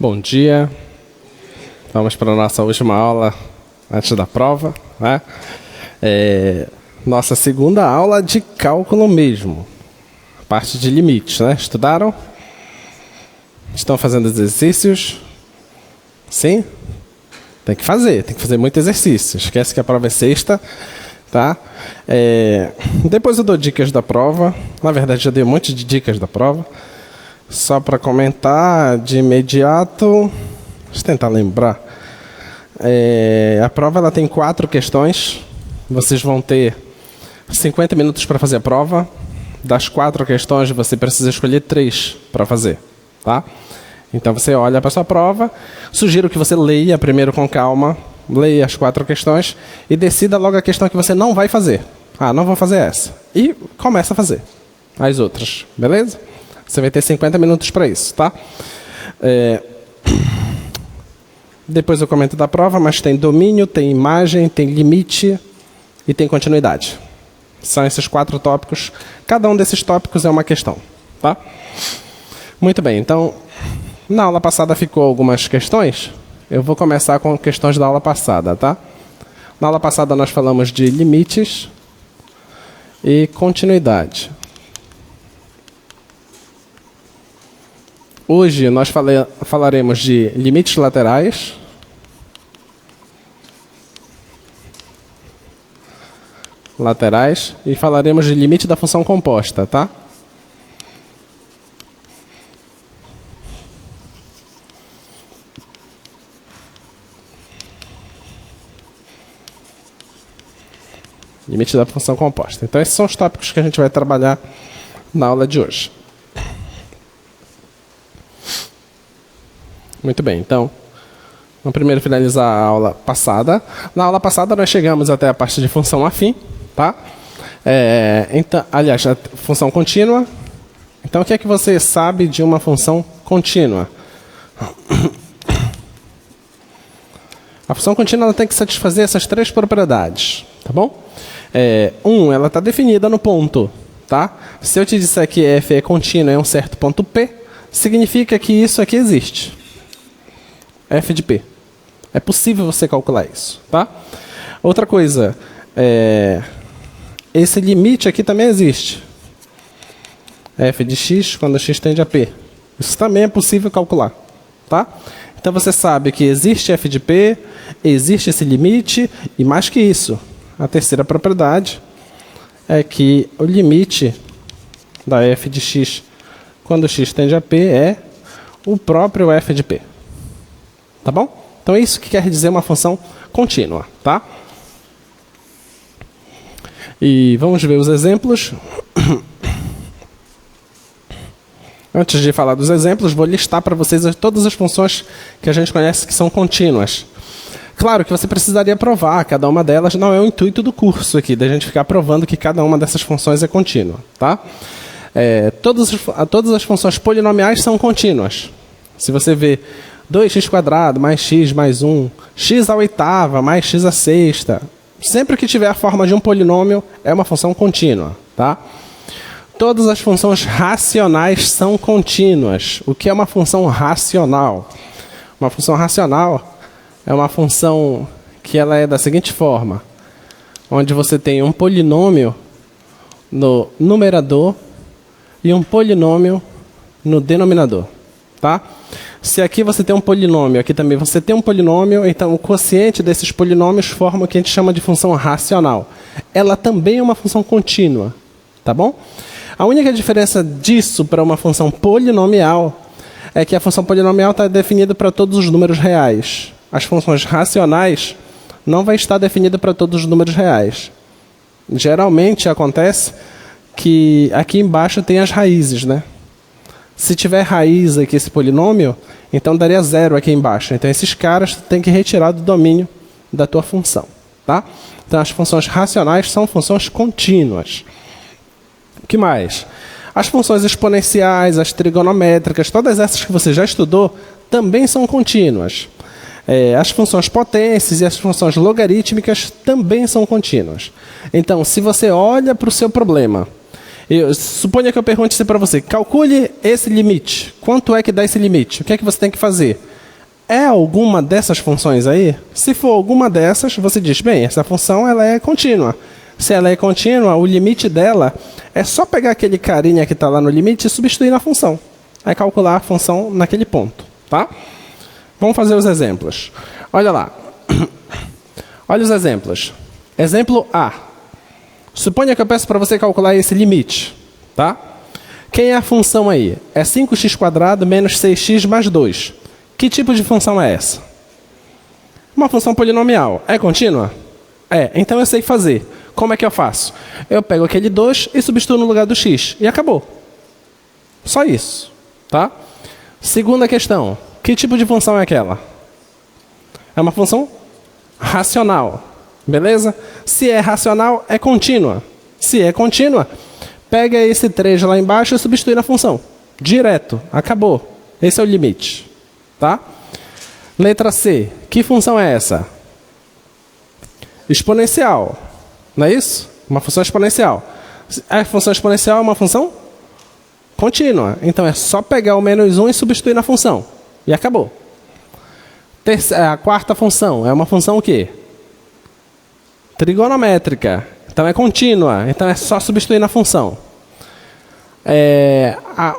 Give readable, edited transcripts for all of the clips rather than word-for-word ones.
Bom dia. Vamos para a nossa última aula antes da prova, né? Nossa segunda aula de cálculo mesmo. Parte de limites, né? Estudaram? Estão fazendo exercícios? Sim? Tem que fazer muito exercício. Esquece que a prova é sexta, tá? Depois eu dou dicas da prova. Na verdade, já dei um monte de dicas da prova. Só para comentar de imediato, deixa eu tentar lembrar. A prova ela tem 4 questões. Vocês vão ter 50 minutos para fazer a prova. Das 4 questões, você precisa escolher 3 para fazer, tá? Então você olha para a sua prova. Sugiro que você leia primeiro com calma, leia as 4 questões e decida logo a questão que você não vai fazer. Não vou fazer essa. E começa a fazer as outras, beleza? Você vai ter 50 minutos para isso, tá? Depois eu comento da prova, mas tem domínio, tem imagem, tem limite e tem continuidade. São esses 4 tópicos. Cada um desses tópicos é uma questão, tá? Muito bem, então, na aula passada ficou algumas questões. Eu vou começar com questões da aula passada, tá? Na aula passada nós falamos de limites e continuidade. Hoje nós falaremos de limites laterais, e falaremos de limite da função composta, tá? Limite da função composta. Então esses são os tópicos que a gente vai trabalhar na aula de hoje. Muito bem, então, vamos primeiro finalizar a aula passada. Na aula passada nós chegamos até a parte de função afim, tá? Então, aliás, a função contínua. Então, o que é que você sabe de uma função contínua? A função contínua ela tem que satisfazer essas 3 propriedades, tá bom? Ela está definida no ponto, tá? Se eu te disser que f é contínua em um certo ponto P, significa que isso aqui existe. F de P. É possível você calcular isso, tá? Outra coisa, esse limite aqui também existe. F de x quando x tende a P. Isso também é possível calcular, tá? Então você sabe que existe F de P, existe esse limite, e mais que isso, a terceira propriedade é que o limite da F de x quando x tende a P é o próprio F de P. Tá bom? Então é isso que quer dizer uma função contínua, tá? E vamos ver os exemplos. Antes de falar dos exemplos, vou listar para vocês todas as funções que a gente conhece que são contínuas. Claro que você precisaria provar cada uma delas, não é o intuito do curso aqui, da gente ficar provando que cada uma dessas funções é contínua, tá? Todas as funções polinomiais são contínuas. Se você vê 2x² mais x mais 1, x à oitava mais x à sexta. Sempre que tiver a forma de um polinômio, é uma função contínua, tá? Todas as funções racionais são contínuas. O que é uma função racional? Uma função racional é uma função que ela é da seguinte forma, onde você tem um polinômio no numerador e um polinômio no denominador, tá? Se aqui você tem um polinômio, aqui também você tem um polinômio, então o quociente desses polinômios forma o que a gente chama de função racional. Ela também é uma função contínua, tá bom? A única diferença disso para uma função polinomial é que a função polinomial está definida para todos os números reais. As funções racionais não vai estar definida para todos os números reais. Geralmente acontece que aqui embaixo tem as raízes, né? Se tiver raiz aqui, esse polinômio, então daria 0 aqui embaixo. Então, esses caras tem que retirar do domínio da tua função, tá? Então, as funções racionais são funções contínuas. O que mais? As funções exponenciais, as trigonométricas, todas essas que você já estudou, também são contínuas. As funções potências e as funções logarítmicas também são contínuas. Então, se você olha para o seu problema, suponha que eu pergunte para você, calcule esse limite. Quanto é que dá esse limite? O que é que você tem que fazer? É alguma dessas funções aí? Se for alguma dessas, você diz, bem, essa função ela é contínua. Se ela é contínua, o limite dela é só pegar aquele carinha que está lá no limite e substituir na função. Aí calcular a função naquele ponto, tá? Vamos fazer os exemplos. Olha lá. Olha os exemplos. Exemplo A. Suponha que eu peço para você calcular esse limite, tá? Quem é a função aí? É 5x² menos 6x mais 2. Que tipo de função é essa? Uma função polinomial. É contínua? É, então eu sei fazer. Como é que eu faço? Eu pego aquele 2 e substituo no lugar do x. E acabou. Só isso, tá? Segunda questão. Que tipo de função é aquela? É uma função racional. Beleza? Se é racional, é contínua. Se é contínua, pega esse 3 lá embaixo e substitui na função. Direto. Acabou. Esse é o limite. Tá? Letra C. Que função é essa? Exponencial. Não é isso? Uma função exponencial. A função exponencial é uma função contínua. Então é só pegar o menos 1 e substituir na função. E acabou. A quarta função é uma função o quê? Trigonométrica. Então é contínua. Então é só substituir na função.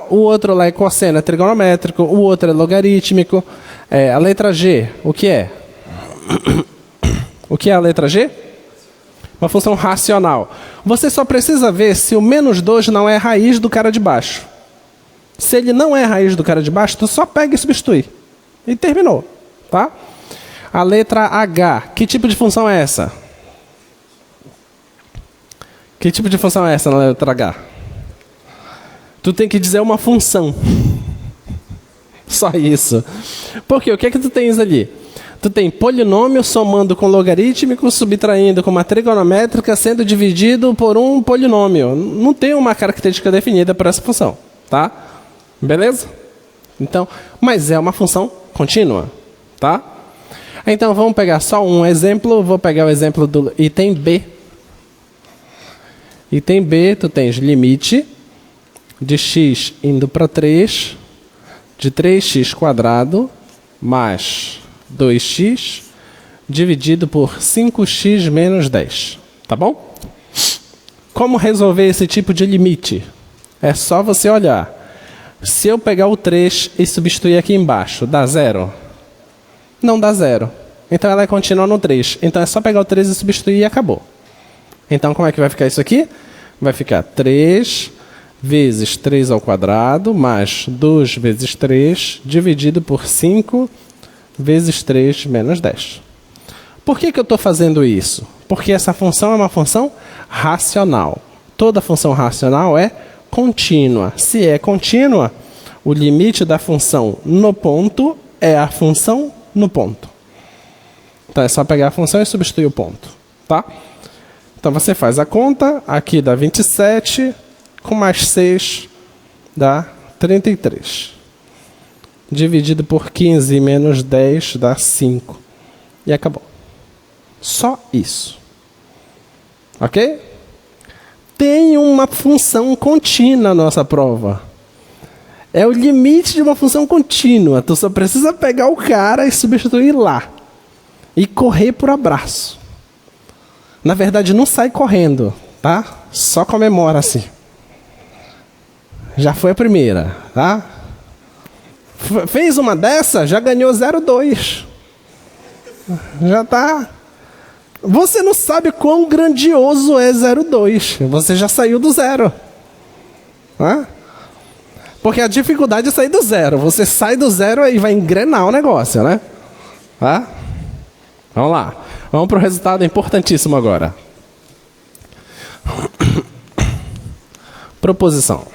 O outro lá é cosseno, é trigonométrico. O outro é logarítmico. A letra G, o que é? O que é a letra G? Uma função racional. Você só precisa ver se o menos 2 não é raiz do cara de baixo. Se ele não é raiz do cara de baixo, tu só pega e substitui. E terminou. Tá? A letra H, que tipo de função é essa? Que tipo de função é essa na letra H? Tu tem que dizer uma função. Só isso. Porque o que é que tu tens ali? Tu tem polinômio somando com logarítmico, subtraindo com uma trigonométrica, sendo dividido por um polinômio. Não tem uma característica definida para essa função. Tá? Beleza? Então, mas é uma função contínua. Tá? Então vamos pegar só um exemplo. Vou pegar o exemplo do item B. Item B, tu tens limite de x indo para 3, de 3x² mais 2x, dividido por 5x menos 10. Tá bom? Como resolver esse tipo de limite? É só você olhar. Se eu pegar o 3 e substituir aqui embaixo, dá 0? Não dá 0. Então ela continua no 3. Então é só pegar o 3 e substituir e acabou. Então como é que vai ficar isso aqui? Vai ficar 3 vezes 3 ao quadrado, mais 2 vezes 3, dividido por 5 vezes 3 menos 10. Por que eu estou fazendo isso? Porque essa função é uma função racional. Toda função racional é contínua. Se é contínua, o limite da função no ponto é a função no ponto. Então é só pegar a função e substituir o ponto. Tá? Então você faz a conta, aqui dá 27, com mais 6 dá 33. Dividido por 15 menos 10 dá 5. E acabou. Só isso. Ok? Tem uma função contínua na nossa prova. É o limite de uma função contínua. Tu só precisa pegar o cara e substituir lá. E correr por abraço. Na verdade, não sai correndo, tá? Só comemora assim. Já foi a primeira, tá? Fez uma dessa, já ganhou 0,2. Já tá. Você não sabe quão grandioso é 0,2. Você já saiu do 0. Tá? Porque a dificuldade é sair do 0. Você sai do 0 e vai engrenar o negócio, né? Tá? Vamos lá. Vamos para o resultado importantíssimo agora. Proposição.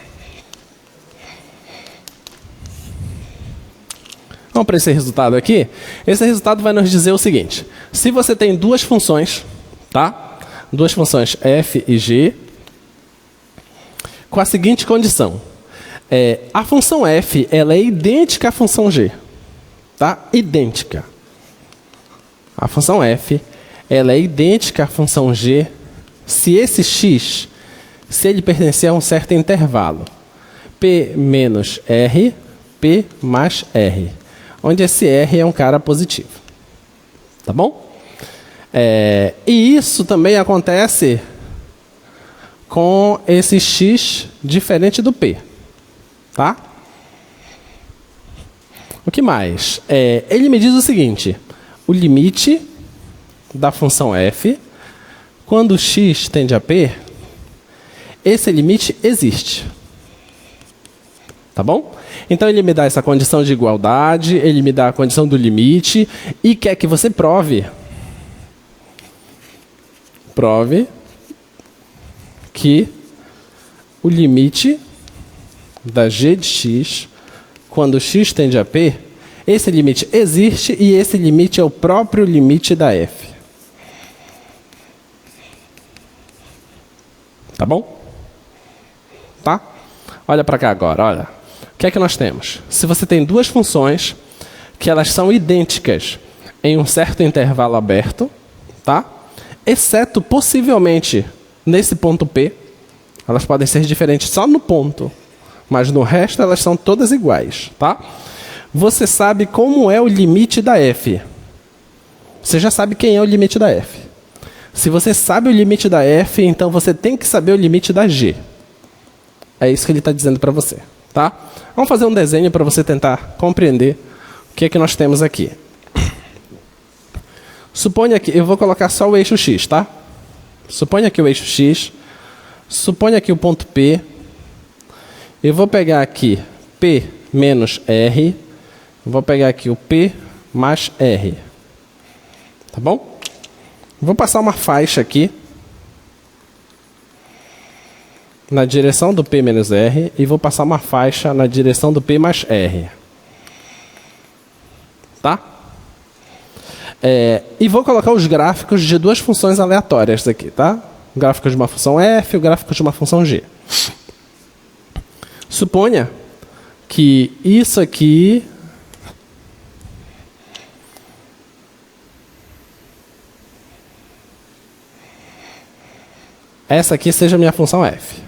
Vamos para esse resultado aqui. Esse resultado vai nos dizer o seguinte. Se você tem duas funções, tá? Duas funções f e g, com a seguinte condição. A função f ela é idêntica à função g. Tá? Idêntica. A função f ela é idêntica à função g se esse x, se ele pertencer a um certo intervalo. P menos R, P mais R. onde esse R é um cara positivo. Tá bom? E isso também acontece com esse X diferente do P. Tá? O que mais? Ele me diz o seguinte: o limite da função f, quando x tende a p, esse limite existe. Tá bom? Então ele me dá essa condição de igualdade, ele me dá a condição do limite e quer que você prove que o limite da g de x, quando x tende a p, esse limite existe e esse limite é o próprio limite da f. Tá bom? Tá? Olha para cá agora, olha. O que é que nós temos? Se você tem duas funções que elas são idênticas em um certo intervalo aberto, tá? Exceto, possivelmente, nesse ponto P, elas podem ser diferentes só no ponto, mas no resto elas são todas iguais, tá? Você sabe como é o limite da f. Você já sabe quem é o limite da f. Se você sabe o limite da f, então você tem que saber o limite da g. É isso que ele está dizendo para você, tá? Vamos fazer um desenho para você tentar compreender o que é que nós temos aqui. Suponha que eu vou colocar só o eixo x, tá? Suponha que o eixo x, suponha que o ponto P, eu vou pegar aqui P menos R, vou pegar aqui o P mais R, tá bom? Vou passar uma faixa aqui na direção do P menos R e vou passar uma faixa na direção do P mais R. Tá? E vou colocar os gráficos de duas funções aleatórias aqui, tá? O gráfico de uma função f e o gráfico de uma função g. Suponha que isso aqui essa aqui seja a minha função f.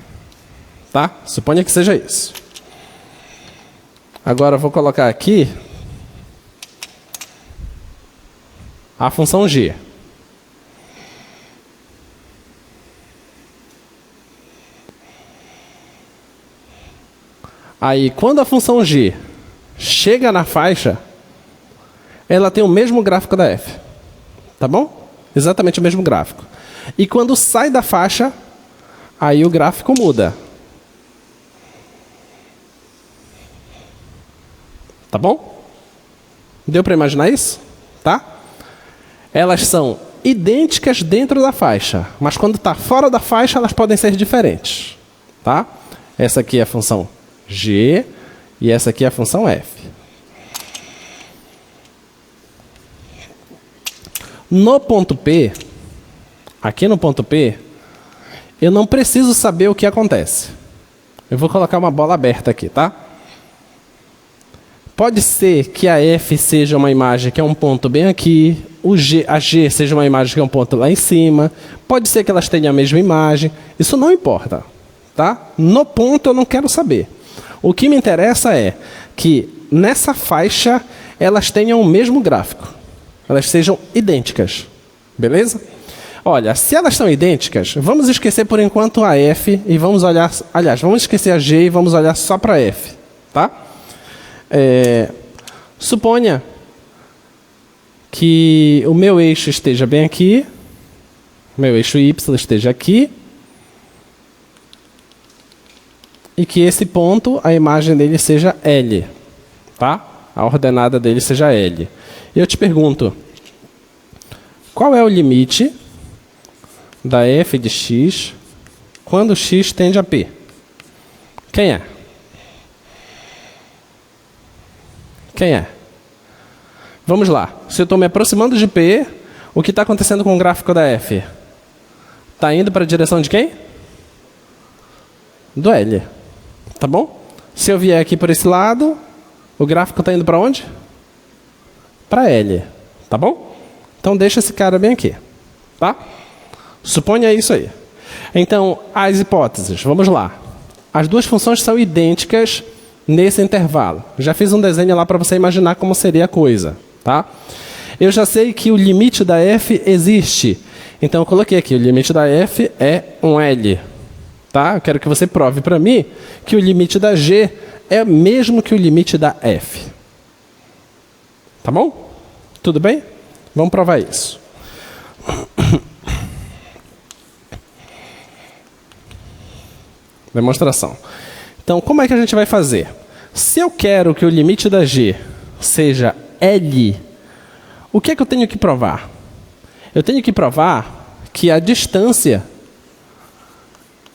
Tá? Suponha que seja isso. Agora eu vou colocar aqui a função g. Aí, quando a função g chega na faixa, ela tem o mesmo gráfico da f. Tá bom? Exatamente o mesmo gráfico. E quando sai da faixa, aí o gráfico muda. Tá bom? Deu para imaginar isso? Tá? Elas são idênticas dentro da faixa, mas quando está fora da faixa, elas podem ser diferentes. Tá? Essa aqui é a função g e essa aqui é a função f. No ponto P, aqui no ponto P, eu não preciso saber o que acontece. Eu vou colocar uma bola aberta aqui, tá? Pode ser que a f seja uma imagem que é um ponto bem aqui, a g seja uma imagem que é um ponto lá em cima, pode ser que elas tenham a mesma imagem, isso não importa, tá? No ponto eu não quero saber. O que me interessa é que nessa faixa elas tenham o mesmo gráfico, elas sejam idênticas, beleza? Olha, se elas são idênticas, vamos esquecer por enquanto a f e vamos olhar, aliás, vamos esquecer a g e vamos olhar só para f, tá? Suponha que o meu eixo esteja bem aqui, o meu eixo y esteja aqui, e que esse ponto, a imagem dele seja L, tá? A ordenada dele seja L. E eu te pergunto, qual é o limite da f de x quando x tende a p? Quem é? Quem é? Vamos lá. Se eu estou me aproximando de P, o que está acontecendo com o gráfico da F? Está indo para a direção de quem? Do L. Tá bom? Se eu vier aqui por esse lado, o gráfico está indo para onde? Para L. Tá bom? Então deixa esse cara bem aqui. Tá? Suponha isso aí. Então, as hipóteses. Vamos lá. As duas funções são idênticas nesse intervalo. Já fiz um desenho lá para você imaginar como seria a coisa, tá? Eu já sei que o limite da f existe. Então eu coloquei aqui, o limite da f é um L. Tá? Eu quero que você prove para mim que o limite da g é mesmo que o limite da f. Tá bom? Tudo bem? Vamos provar isso. Demonstração. Então, como é que a gente vai fazer? Se eu quero que o limite da g seja L, o que é que eu tenho que provar? Eu tenho que provar que a distância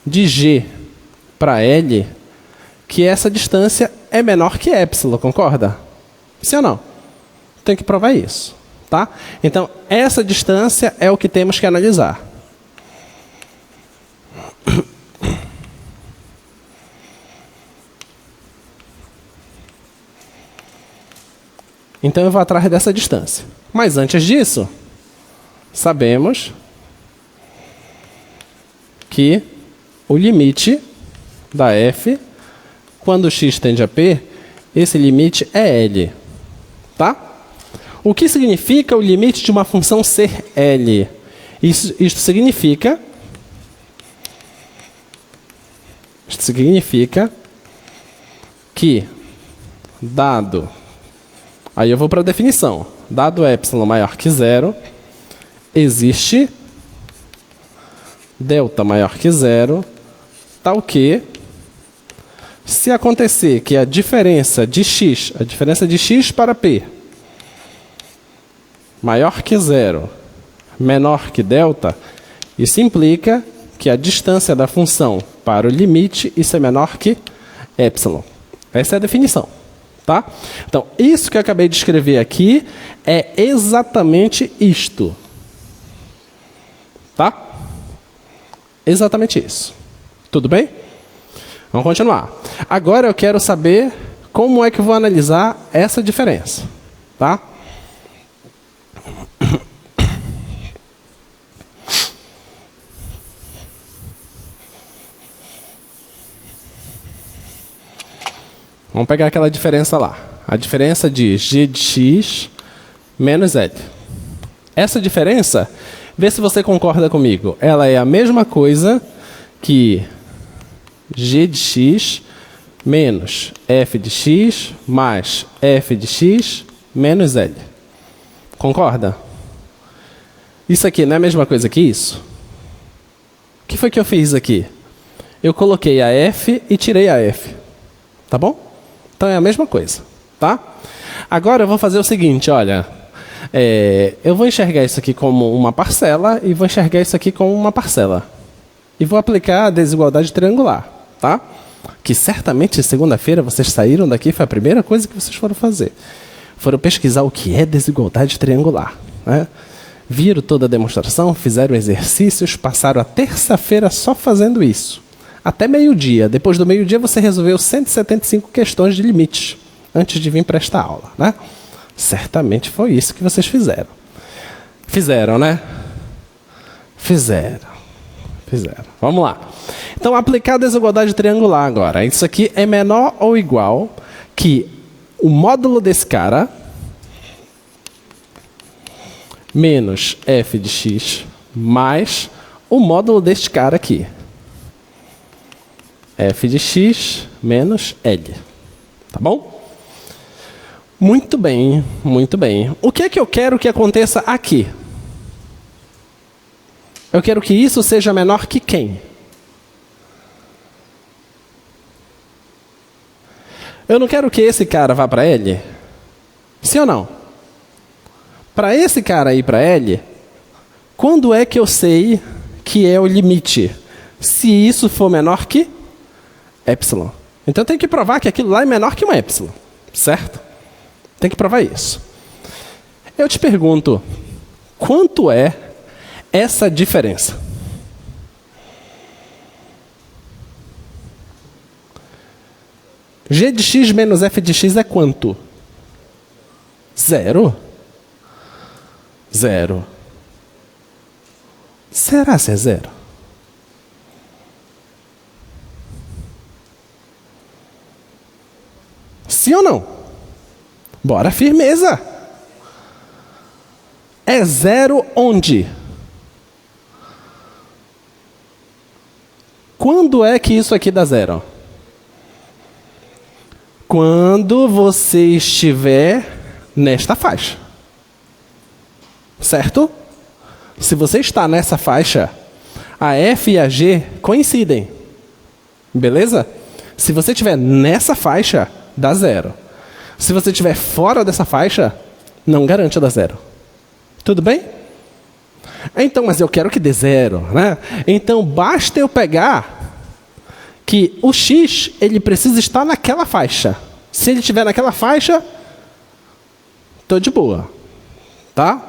de g para L, que essa distância é menor que epsilon, concorda? Sim ou não? Tem que provar isso, tá? Então, essa distância é o que temos que analisar. Então, eu vou atrás dessa distância. Mas antes disso, sabemos que o limite da f, quando x tende a p, esse limite é L. Tá? O que significa o limite de uma função ser L? Isto significa que, dado... Aí eu vou para a definição. Dado epsilon maior que zero, existe delta maior que zero, tal que, se acontecer que a diferença de x para p, maior que zero, menor que delta, isso implica que a distância da função para o limite, isso é menor que epsilon. Essa é a definição. Tá? Então, isso que eu acabei de escrever aqui é exatamente isto. Tá? Exatamente isso. Tudo bem? Vamos continuar. Agora eu quero saber como é que eu vou analisar essa diferença. Tá? Vamos pegar aquela diferença lá. A diferença de g de x menos L. Essa diferença, vê se você concorda comigo. Ela é a mesma coisa que g de x menos f de x mais f de x menos L. Concorda? Isso aqui não é a mesma coisa que isso? O que foi que eu fiz aqui? Eu coloquei a f e tirei a f. Tá bom? Então é a mesma coisa, tá? Agora eu vou fazer o seguinte, olha. Eu vou enxergar isso aqui como uma parcela e vou enxergar isso aqui como uma parcela. E vou aplicar a desigualdade triangular, tá? Que certamente segunda-feira vocês saíram daqui, foi a primeira coisa que vocês foram fazer. Foram pesquisar o que é desigualdade triangular, né? Viram toda a demonstração, fizeram exercícios, passaram a terça-feira só fazendo isso. Até meio-dia. Depois do meio-dia, você resolveu 175 questões de limites antes de vir para esta aula, né? Certamente foi isso que vocês fizeram. Fizeram, né? Fizeram. Vamos lá. Então, aplicar a desigualdade triangular agora. Isso aqui é menor ou igual que o módulo desse cara menos f de x mais o módulo deste cara aqui. F de x menos L. Tá bom? Muito bem, muito bem. O que é que eu quero que aconteça aqui? Eu quero que isso seja menor que quem? Eu não quero que esse cara vá para L? Sim ou não? Para esse cara ir para L, quando é que eu sei que é o limite? Se isso for menor que epsilon. Então eu tenho que provar que aquilo lá é menor que um epsilon, certo? Tem que provar isso. Eu te pergunto, quanto é essa diferença? G de x menos f de x é quanto? Zero? Zero. Será se é zero? Sim ou não? Bora, firmeza. É zero onde? Quando é que isso aqui dá zero? Quando você estiver nesta faixa. Certo? Se você está nessa faixa, a F e a G coincidem. Beleza? Se você estiver nessa faixa, dá zero. Se você estiver fora dessa faixa, não garante dar zero. Tudo bem? Então, mas eu quero que dê zero, né? Então, basta eu pegar que o X, ele precisa estar naquela faixa. Se ele estiver naquela faixa, estou de boa. Tá?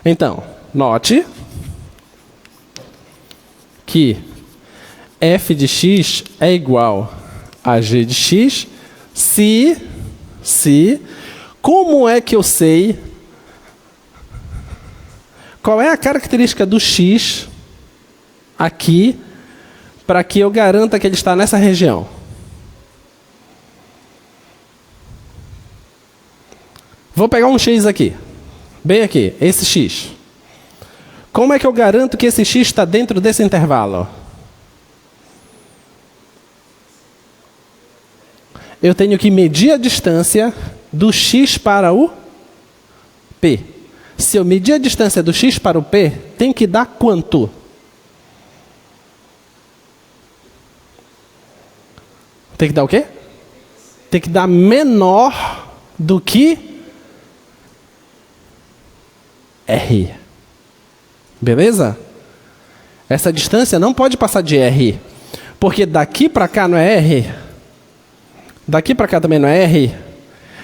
Então, note que f de x é igual a g de x se... Como é que eu sei qual é a característica do x aqui para que eu garanta que ele está nessa região? Vou pegar um x aqui. Bem aqui, esse x. Como é que eu garanto que esse x está dentro desse intervalo? Eu tenho que medir a distância do x para o P. Se eu medir a distância do x para o P, tem que dar quanto? Tem que dar o quê? Tem que dar menor do que R. Beleza? Essa distância não pode passar de R. Porque daqui para cá não é R. Daqui para cá também não é R.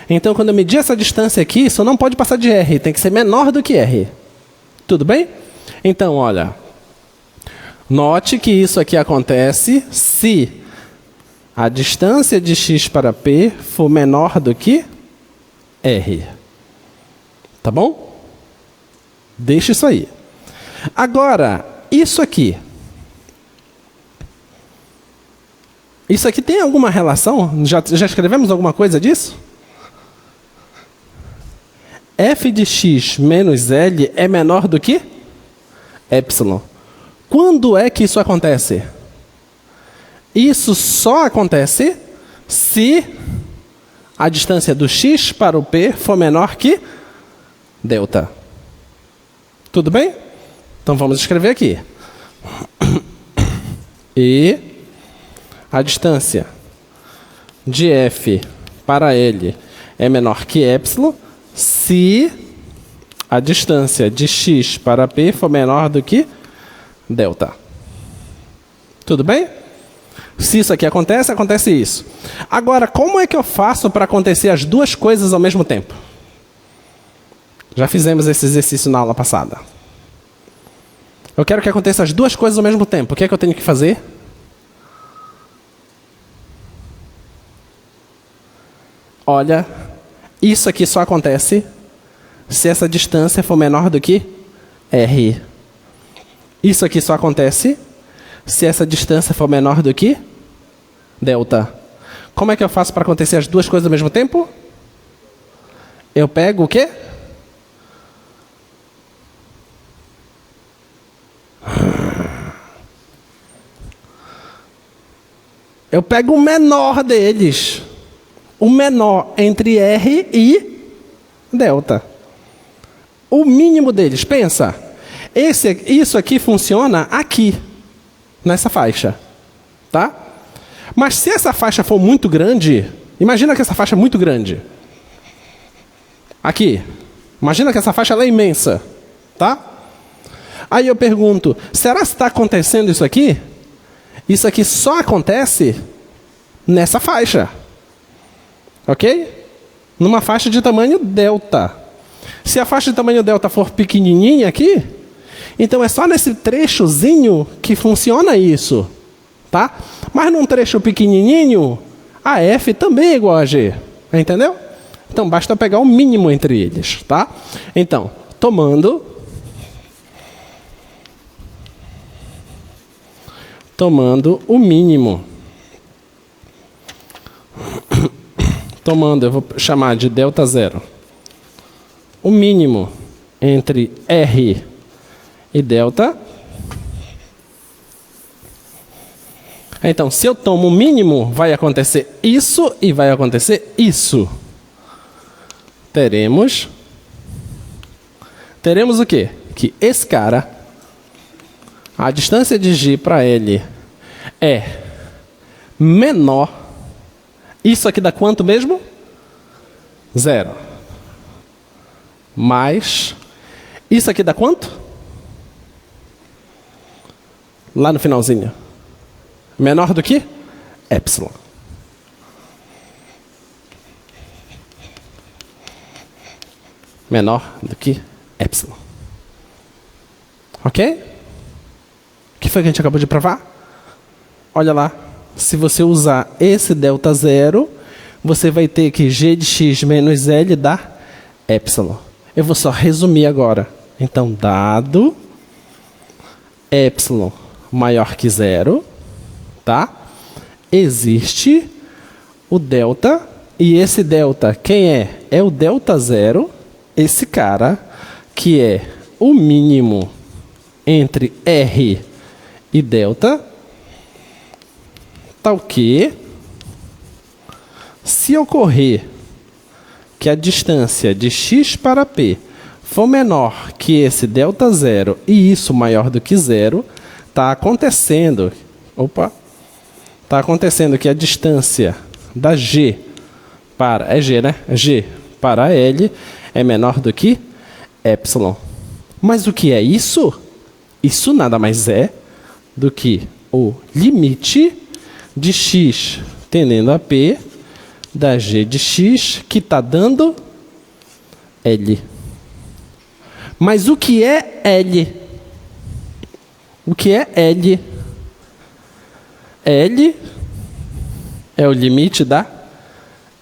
Então, quando eu medir essa distância aqui, isso não pode passar de R. Tem que ser menor do que R. Tudo bem? Então, olha. Note que isso aqui acontece se a distância de x para P for menor do que R. Tá bom? Deixa isso aí. Agora, isso aqui. Isso aqui tem alguma relação? Já escrevemos alguma coisa disso? F de x menos L é menor do que epsilon. Quando é que isso acontece? Isso só acontece se a distância do x para o P for menor que delta. Tudo bem? Então vamos escrever aqui. E a distância de F para L é menor que epsilon se a distância de x para P for menor do que delta. Tudo bem? Se isso aqui acontece, acontece isso. Agora, como é que eu faço para acontecer as duas coisas ao mesmo tempo? Já fizemos esse exercício na aula passada. Eu quero que aconteça as duas coisas ao mesmo tempo. O que é que eu tenho que fazer? Olha, isso aqui só acontece se essa distância for menor do que R. Isso aqui só acontece se essa distância for menor do que delta. Como é que eu faço para acontecer as duas coisas ao mesmo tempo? Eu pego o quê? Eu pego o menor deles. O menor entre R e delta. O mínimo deles. Pensa. Isso aqui funciona aqui. Nessa faixa. Tá? Mas se essa faixa for muito grande. Imagina que essa faixa é muito grande. Aqui. Imagina que essa faixa ela é imensa. Tá? Aí eu pergunto. Será que está acontecendo isso aqui? Isso aqui só acontece nessa faixa. Ok? Numa faixa de tamanho delta. Se a faixa de tamanho delta for pequenininha aqui, então é só nesse trechozinho que funciona isso. Tá? Mas num trecho pequenininho, a F também é igual a G. Entendeu? Então basta pegar o mínimo entre eles. Tá? Então, tomando o mínimo. tomando, eu vou chamar de delta zero, o mínimo entre R e delta. Então, se eu tomo o mínimo, vai acontecer isso e vai acontecer isso. Teremos o quê? Que esse cara, a distância de G para ele é menor. Isso aqui dá quanto mesmo? 0. Mais. Isso aqui dá quanto? Lá no finalzinho. Menor do que? Epsilon. Menor do que epsilon. Ok? O que foi que a gente acabou de provar? Olha lá. Se você usar esse delta zero, você vai ter que g de x menos L dá epsilon. Eu vou só resumir agora. Então, dado epsilon maior que zero, tá? Existe o delta, e esse delta, quem é? É o delta zero, esse cara, que é o mínimo entre R e delta, tal que, se ocorrer que a distância de x para P for menor que esse delta zero e isso maior do que zero, está acontecendo, está acontecendo que a distância da G para, é G, né? G para L é menor do que epsilon. Mas o que é isso? Isso nada mais é do que o limite de x tendendo a P da G de x, que está dando L. Mas o que é L? O que é L? L é o limite da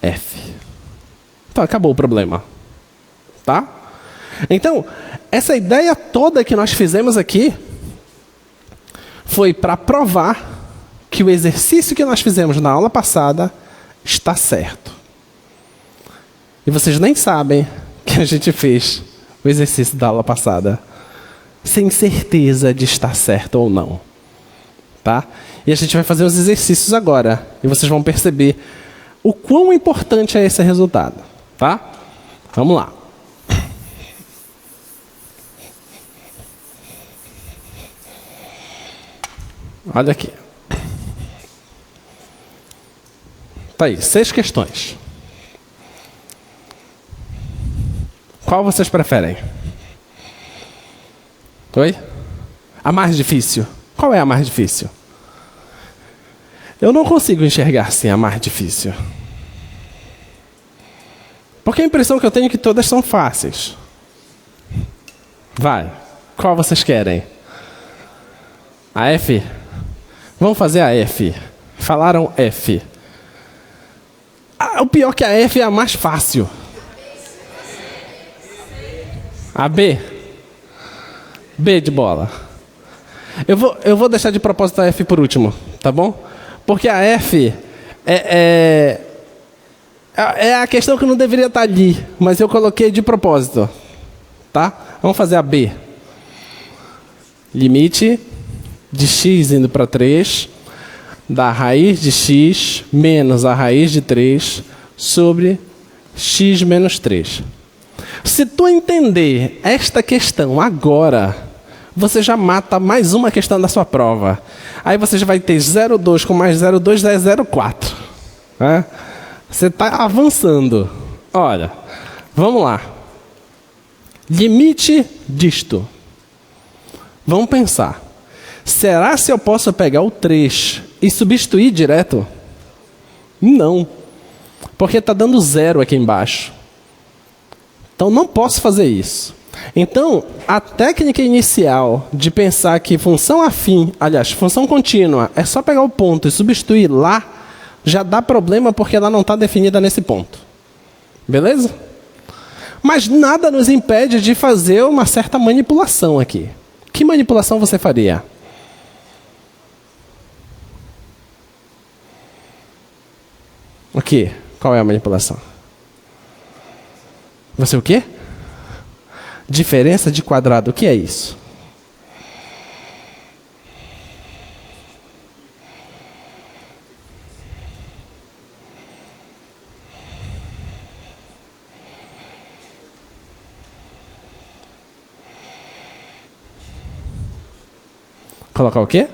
F. Então, acabou o problema. Tá? Então, essa ideia toda que nós fizemos aqui foi para provar que o exercício que nós fizemos na aula passada está certo. E vocês nem sabem que a gente fez o exercício da aula passada sem certeza de estar certo ou não. Tá? E a gente vai fazer os exercícios agora. E vocês vão perceber o quão importante é esse resultado. Tá? Vamos lá. Olha aqui. Tá aí, 6 questões. Qual vocês preferem? Oi? A mais difícil. Qual é a mais difícil? Eu não consigo enxergar assim a mais difícil. Porque a impressão que eu tenho é que todas são fáceis. Vai. Qual vocês querem? A F? Vamos fazer a F. Falaram F. O pior que a F é a mais fácil. A B? B de bola. Eu vou deixar de propósito a F por último, tá bom? Porque a F é a questão que não deveria estar ali, mas eu coloquei de propósito. Tá? Vamos fazer a B. Limite de x indo para 3, da raiz de x menos a raiz de 3 sobre x menos 3. Se tu entender esta questão agora, você já mata mais uma questão da sua prova. Aí você já vai ter 0,2 com mais 0,2 dá 0,4. Né? Você está avançando. Olha, vamos lá. Limite disto. Vamos pensar. Será se eu posso pegar o 3 e substituir direto? Não. Porque está dando 0 aqui embaixo. Então não posso fazer isso. Então, a técnica inicial de pensar que função afim, aliás, função contínua, é só pegar o ponto e substituir lá, já dá problema porque ela não está definida nesse ponto. Beleza? Mas nada nos impede de fazer uma certa manipulação aqui. Que manipulação você faria? O quê? Qual é a manipulação? Você o quê? Diferença de quadrado, o que é isso? Colocar o quê?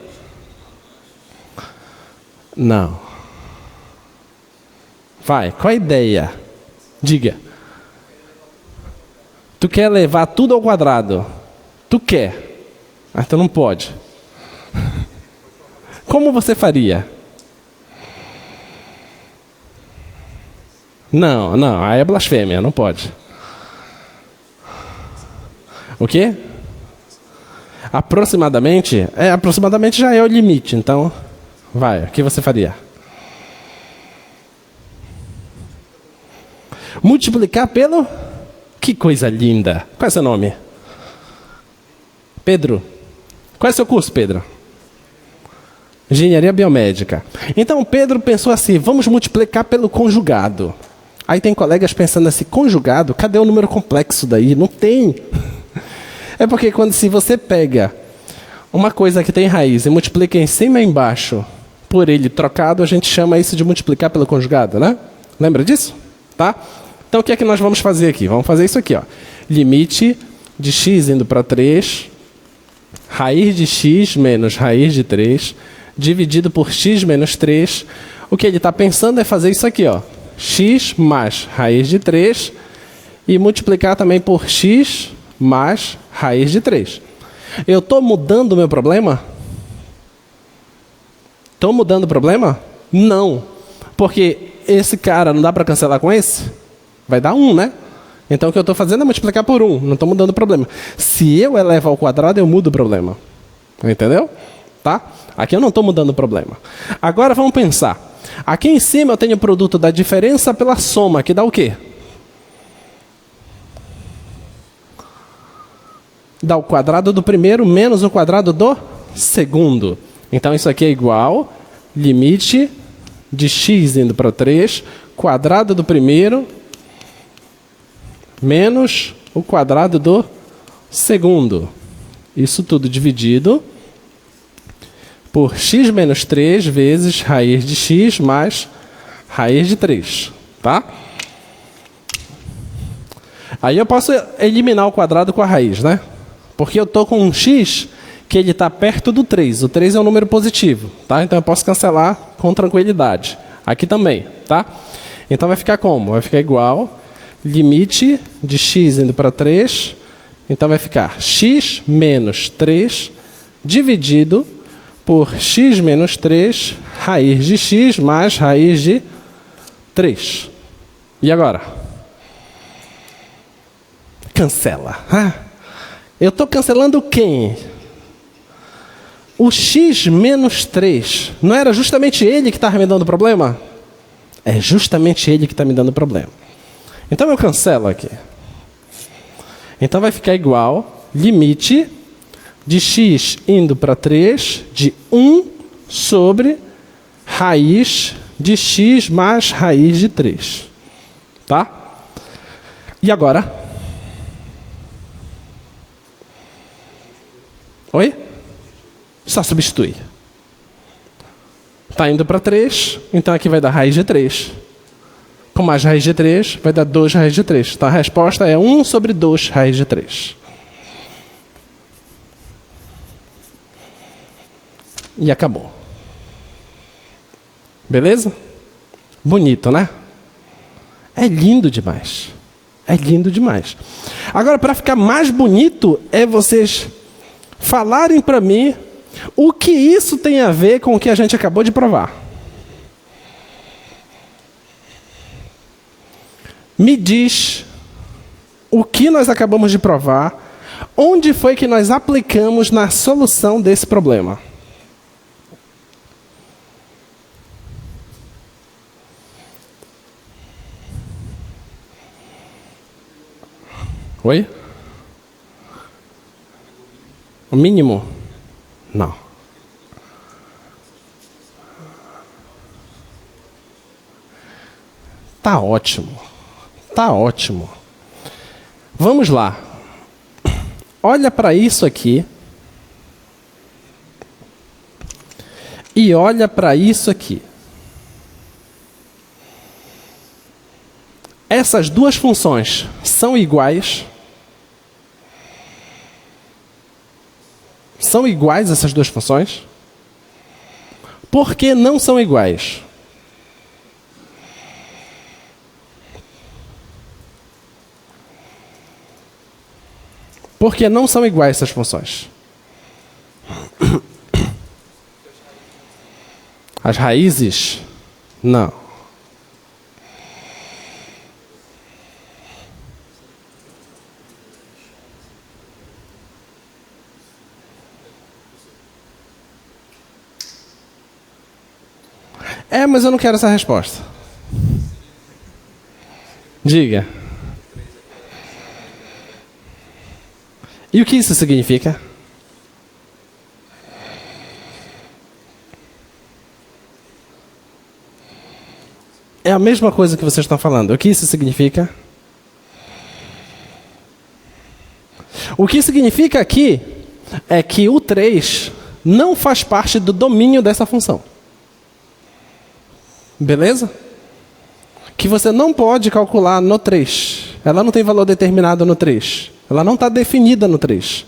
Não. Vai, qual a ideia? Diga. Tu quer levar tudo ao quadrado. Tu quer. Mas tu não pode. Como você faria? Não, não, aí é blasfêmia, não pode. O quê? Aproximadamente já é o limite, então vai, o que você faria? Multiplicar pelo? Que coisa linda. Qual é seu nome? Pedro. Qual é seu curso, Pedro? Engenharia biomédica. Então Pedro pensou assim, vamos multiplicar pelo conjugado. Aí tem colegas pensando assim, conjugado? Cadê o número complexo daí? Não tem. É porque se você pega uma coisa que tem raiz e multiplica em cima e embaixo por ele trocado, a gente chama isso de multiplicar pelo conjugado, né? Lembra disso? Tá? Então o que é que nós vamos fazer aqui? Vamos fazer isso aqui, ó. Limite de x indo para 3, raiz de x menos raiz de 3, dividido por x menos 3. O que ele está pensando é fazer isso aqui, ó. X mais raiz de 3 e multiplicar também por x mais raiz de 3. Eu estou mudando o meu problema? Estou mudando o problema? Não. Porque esse cara não dá para cancelar com esse? Vai dar 1, né? Então o que eu estou fazendo é multiplicar por 1. Não estou mudando o problema. Se eu elevo ao quadrado, eu mudo o problema. Entendeu? Tá? Aqui eu não estou mudando o problema. Agora vamos pensar. Aqui em cima eu tenho o produto da diferença pela soma, que dá o quê? Dá o quadrado do primeiro menos o quadrado do segundo. Então isso aqui é igual limite de x indo para 3, quadrado do primeiro menos o quadrado do segundo. Isso tudo dividido por x menos 3 vezes raiz de x mais raiz de 3. Tá? Aí eu posso eliminar o quadrado com a raiz, né? Porque eu estou com um x que ele está perto do 3. O 3 é um número positivo, tá? Então eu posso cancelar com tranquilidade. Aqui também, tá? Então vai ficar como? Vai ficar igual limite de x indo para 3. Então vai ficar x menos 3 dividido por x menos 3 raiz de x mais raiz de 3. E agora? Cancela. Eu estou cancelando quem? O x menos 3. Não era justamente ele que estava me dando problema? É justamente ele que está me dando problema. Então eu cancelo aqui. Então vai ficar igual limite de x indo para 3 de 1 sobre raiz de x mais raiz de 3. Tá? E agora? Oi? Só substitui. Está indo para 3, então aqui vai dar raiz de 3. Com mais raiz de 3, vai dar 2 raiz de 3. Então a resposta é 1 sobre 2 raiz de 3. E acabou. Beleza? Bonito, né? É lindo demais. É lindo demais. Agora, para ficar mais bonito, é vocês falarem para mim o que isso tem a ver com o que a gente acabou de provar. Me diz o que nós acabamos de provar, onde foi que nós aplicamos na solução desse problema. Oi? O mínimo? Não. Tá Tá ótimo. Tá ótimo. Vamos lá. Olha para isso aqui. E olha para isso aqui. Essas duas funções são iguais? São iguais essas duas funções? Por que não são iguais? Por que não são iguais essas funções? As raízes? Não. Mas eu não quero essa resposta. Diga. E o que isso significa? É a mesma coisa que vocês estão falando. O que isso significa? O que significa aqui é que o 3 não faz parte do domínio dessa função. Beleza? Que você não pode calcular no 3. Ela não tem valor determinado no 3. Ela não está definida no 3.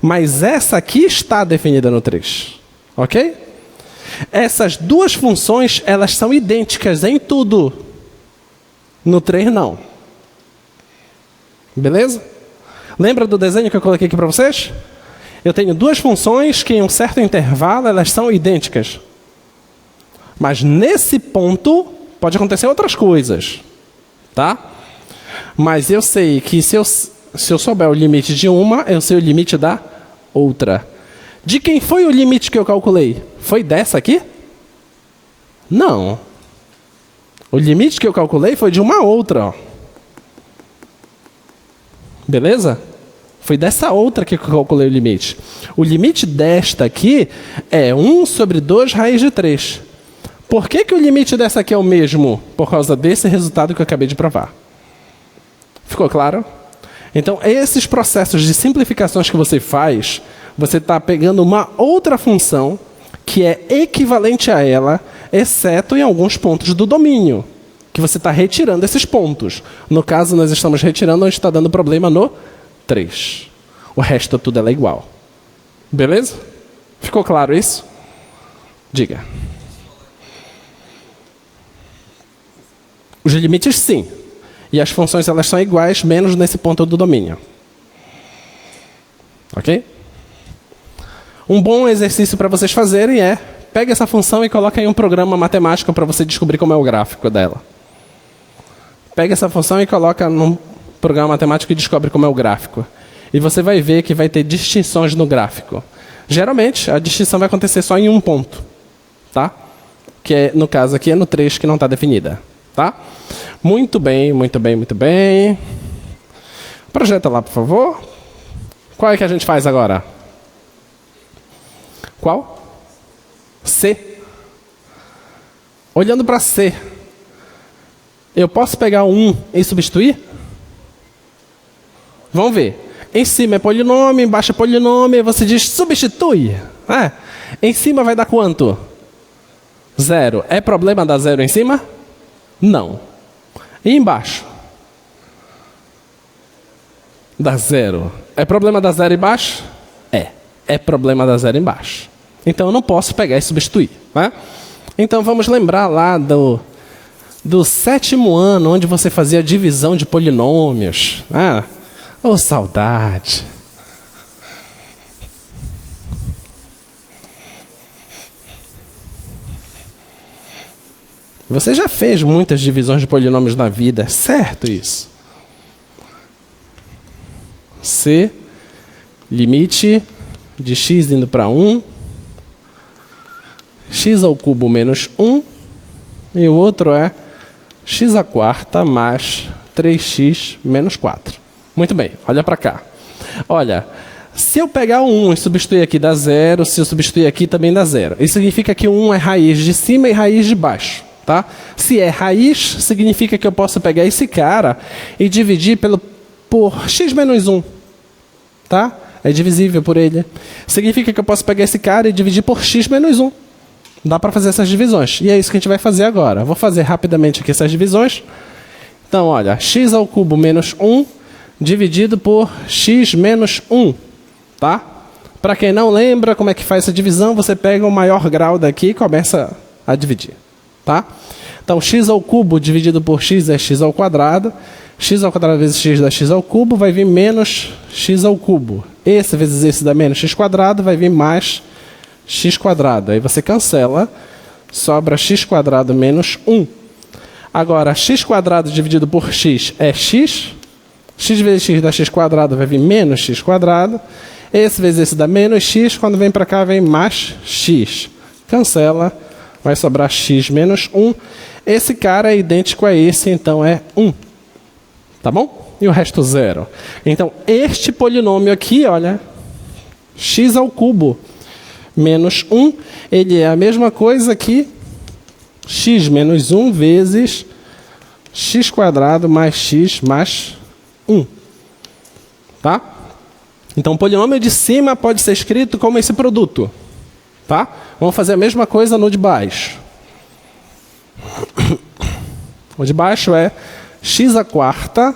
Mas essa aqui está definida no 3. Ok? Essas duas funções, elas são idênticas em tudo. No 3, não. Beleza? Lembra do desenho que eu coloquei aqui para vocês? Eu tenho duas funções que em um certo intervalo, elas são idênticas. Mas nesse ponto, pode acontecer outras coisas. Tá? Mas eu sei que se eu souber o limite de uma, eu sei o limite da outra. De quem foi o limite que eu calculei? Foi dessa aqui? Não. O limite que eu calculei foi de uma outra. Ó. Beleza? Foi dessa outra que eu calculei o limite. O limite desta aqui é 1 sobre 2 raiz de 3. Por que o limite dessa aqui é o mesmo? Por causa desse resultado que eu acabei de provar. Ficou claro? Então, esses processos de simplificações que você faz, você está pegando uma outra função que é equivalente a ela, exceto em alguns pontos do domínio, que você está retirando esses pontos. No caso, nós estamos retirando onde está dando problema no 3. O resto tudo ela é igual. Beleza? Ficou claro isso? Diga. Os limites, sim. E as funções, elas são iguais, menos nesse ponto do domínio. Ok? Um bom exercício para vocês fazerem é, pegue essa função e coloque em um programa matemático para você descobrir como é o gráfico dela. Pega essa função e coloca num programa matemático e descobre como é o gráfico. E você vai ver que vai ter distinções no gráfico. Geralmente, a distinção vai acontecer só em um ponto. Tá? Que é, no caso aqui é no 3 que não está definida. Tá? Muito bem, muito bem, muito bem. Projeta lá, por favor. Qual é que a gente faz agora? Qual? C. Olhando para C. Eu posso pegar 1 e substituir? Vamos ver. Em cima é polinômio, embaixo é polinômio, você diz substitui. Em cima vai dar quanto? 0. É problema dar 0 em cima? Não. E embaixo? Dá 0. É problema dar 0 embaixo? É problema dar 0 embaixo. Então eu não posso pegar e substituir. Né? Então vamos lembrar lá do 7º ano, onde você fazia divisão de polinômios. Oh, saudade. Você já fez muitas divisões de polinômios na vida, certo isso? C, limite de x indo para 1, x ao cubo menos 1, e o outro é x à quarta mais 3x menos 4. Muito bem, olha para cá. Olha, se eu pegar o 1 e substituir aqui dá 0, se eu substituir aqui também dá 0. Isso significa que o 1 é raiz de cima e raiz de baixo. Tá? Se é raiz, significa que eu posso pegar esse cara e dividir por x menos 1. Tá? É divisível por ele. Significa que eu posso pegar esse cara e dividir por x menos 1. Dá para fazer essas divisões. E é isso que a gente vai fazer agora. Vou fazer rapidamente aqui essas divisões. Então, olha, x ao cubo menos 1 dividido por x menos 1. Tá? Para quem não lembra como é que faz essa divisão, você pega o maior grau daqui e começa a dividir. Tá? Então, x ao cubo dividido por x é x ao quadrado. X ao quadrado vezes x dá x ao cubo, vai vir menos x ao cubo. Esse vezes esse dá menos x quadrado, vai vir mais x quadrado. Aí você cancela, sobra x quadrado menos 1. Agora, x quadrado dividido por x é x. X vezes x dá x quadrado, vai vir menos x quadrado. Esse vezes esse dá menos x, quando vem para cá vem mais x. Cancela, vai sobrar x menos 1. Esse cara é idêntico a esse, então é 1. Tá bom? E o resto zero. Então, este polinômio aqui, olha, x ao cubo menos 1, ele é a mesma coisa que x menos 1 vezes x quadrado mais x mais 1. Tá? Então, o polinômio de cima pode ser escrito como esse produto. Tá? Vamos fazer a mesma coisa no de baixo. O de baixo é x à quarta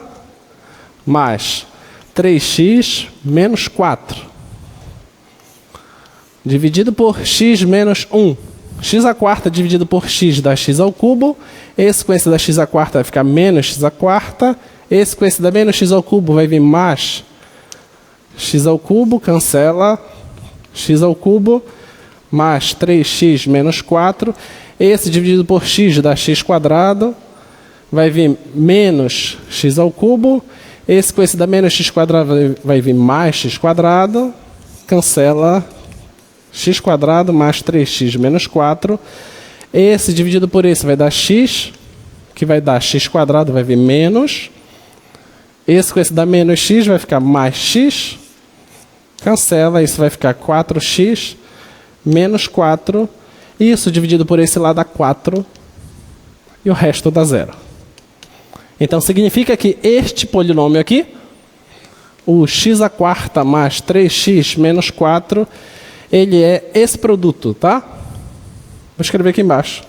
mais 3x menos 4. Dividido por x menos 1. X à quarta dividido por x dá x ao cubo. Esse com esse da x à quarta vai ficar menos x à quarta. Esse com esse da menos x ao cubo vai vir mais x ao cubo. Cancela. X ao cubo mais 3x menos 4. Esse dividido por x dá x quadrado. Vai vir menos x ao cubo. Esse com esse dá menos x quadrado vai vir mais x quadrado. Cancela. X quadrado mais 3x menos 4. Esse dividido por esse vai dar x, que vai dar x quadrado, vai vir menos. Esse com esse dá menos x, vai ficar mais x. Cancela, isso vai ficar 4x menos 4. Isso dividido por esse lá dá 4. E o resto dá zero. Então, significa que este polinômio aqui, o x à quarta mais 3x menos 4, ele é esse produto, tá? Vou escrever aqui embaixo.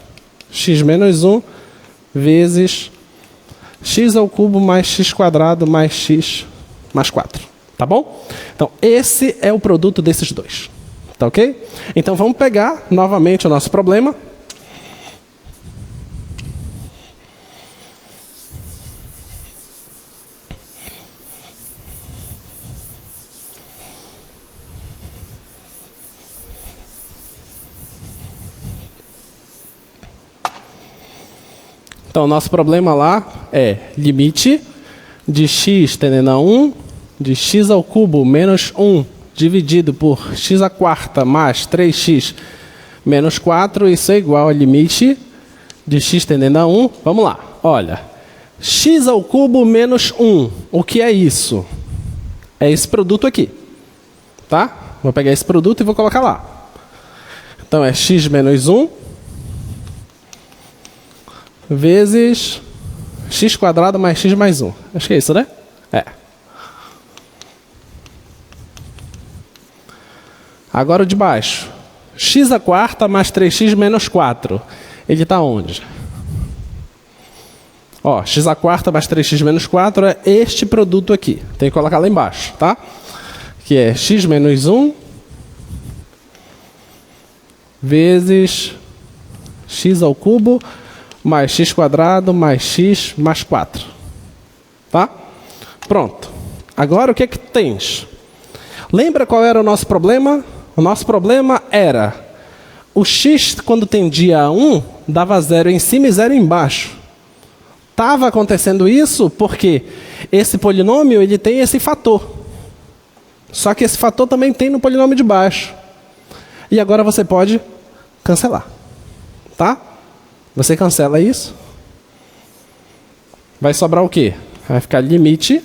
X menos 1 vezes x ao cubo mais x quadrado mais x mais 4. Tá bom? Então, esse é o produto desses dois. Tá ok? Então, vamos pegar novamente o nosso problema. Então, o nosso problema lá é limite de x tendendo a 1, de x ao cubo menos 1, dividido por x à quarta mais 3x menos 4, isso é igual a limite de x tendendo a 1. Vamos lá, olha. X ao cubo menos 1, o que é isso? É esse produto aqui. Tá? Vou pegar esse produto e vou colocar lá. Então, é x menos 1. Vezes x quadrado mais x mais 1. Acho que é isso, né? É. Agora o de baixo. X à quarta mais 3x menos 4. Ele está onde? Ó, x à quarta mais 3x menos 4 é este produto aqui. Tem que colocar lá embaixo, tá? Que é x menos 1 vezes x ao cubo mais x quadrado mais x mais 4. Tá? Pronto. Agora o que é que tens? Lembra qual era o nosso problema? O nosso problema era o x, quando tendia a 1, dava 0 em cima e 0 embaixo. Estava acontecendo isso porque esse polinômio ele tem esse fator. Só que esse fator também tem no polinômio de baixo. E agora você pode cancelar. Tá? Você cancela isso. Vai sobrar o quê? Vai ficar limite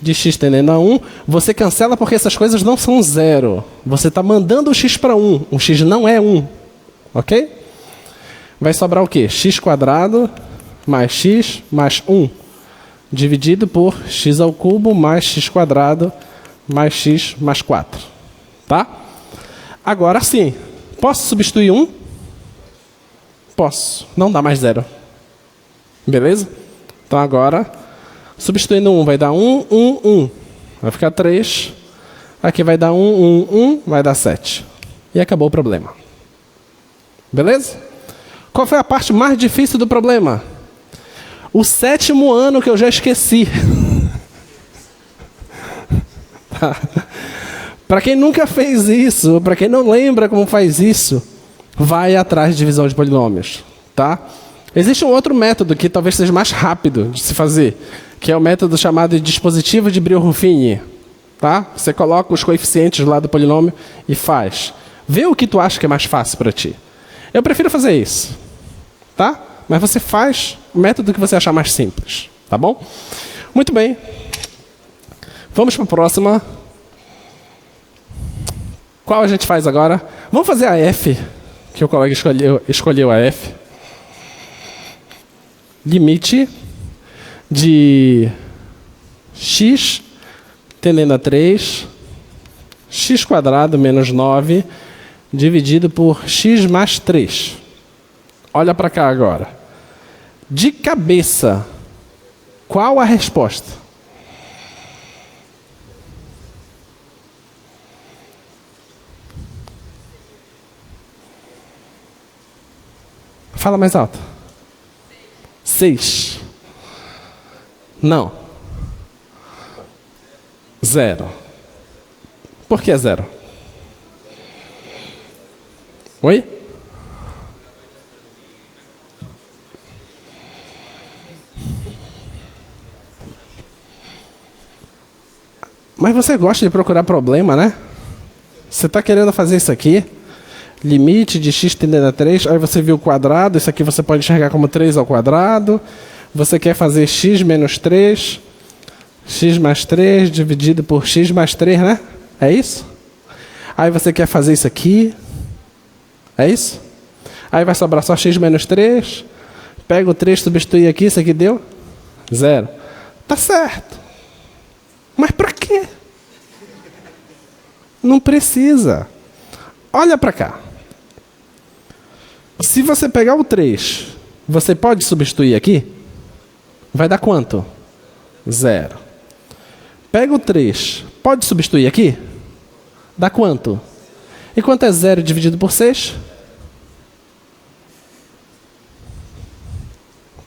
de x tendendo a 1. Você cancela porque essas coisas não são zero. Você está mandando o x para 1. O x não é 1. Ok? vai sobrar o quê? X² mais x mais 1, dividido por x ao cubo mais x² mais x mais 4. Tá? Agora sim, posso substituir 1? Posso. Não dá mais 0. Beleza? Então agora, substituindo 1 vai dar 1, 1, 1. Vai ficar 3. Aqui vai dar 1, 1, 1. Vai dar 7. E acabou o problema. Beleza? Qual foi a parte mais difícil do problema? O 7º ano que eu já esqueci. Para quem nunca fez isso, para quem não lembra como faz isso, vai atrás de divisão de polinômios, tá? Existe um outro método que talvez seja mais rápido de se fazer, que é o método chamado de dispositivo de Brio-Ruffini, tá? Você coloca os coeficientes lá do polinômio e faz. Vê o que tu acha que é mais fácil para ti. Eu prefiro fazer isso, tá? Mas você faz o método que você achar mais simples, tá bom? Muito bem. Vamos para a próxima. Qual a gente faz agora? Vamos fazer a F, que o colega escolheu a F. Limite de x tendendo a 3, x² menos 9, dividido por x mais 3. Olha para cá agora. De cabeça, qual a resposta? Fala mais alto. 6. Não. 0. Por que 0? Oi? Mas você gosta de procurar problema, né? Você está querendo fazer isso aqui? Limite de x tendendo a 3, aí você viu o quadrado, isso aqui você pode enxergar como 3 ao quadrado. Você quer fazer x menos 3, x mais 3 dividido por x mais 3, né? É isso? Aí você quer fazer isso aqui. É isso? Aí vai sobrar só x menos 3. Pega o 3, substitui aqui, isso aqui deu 0. Tá certo. Mas para quê? Não precisa. Olha para cá. Se você pegar o 3, você pode substituir aqui? Vai dar quanto? 0. Pega o 3, pode substituir aqui? Dá quanto? E quanto é 0 dividido por 6?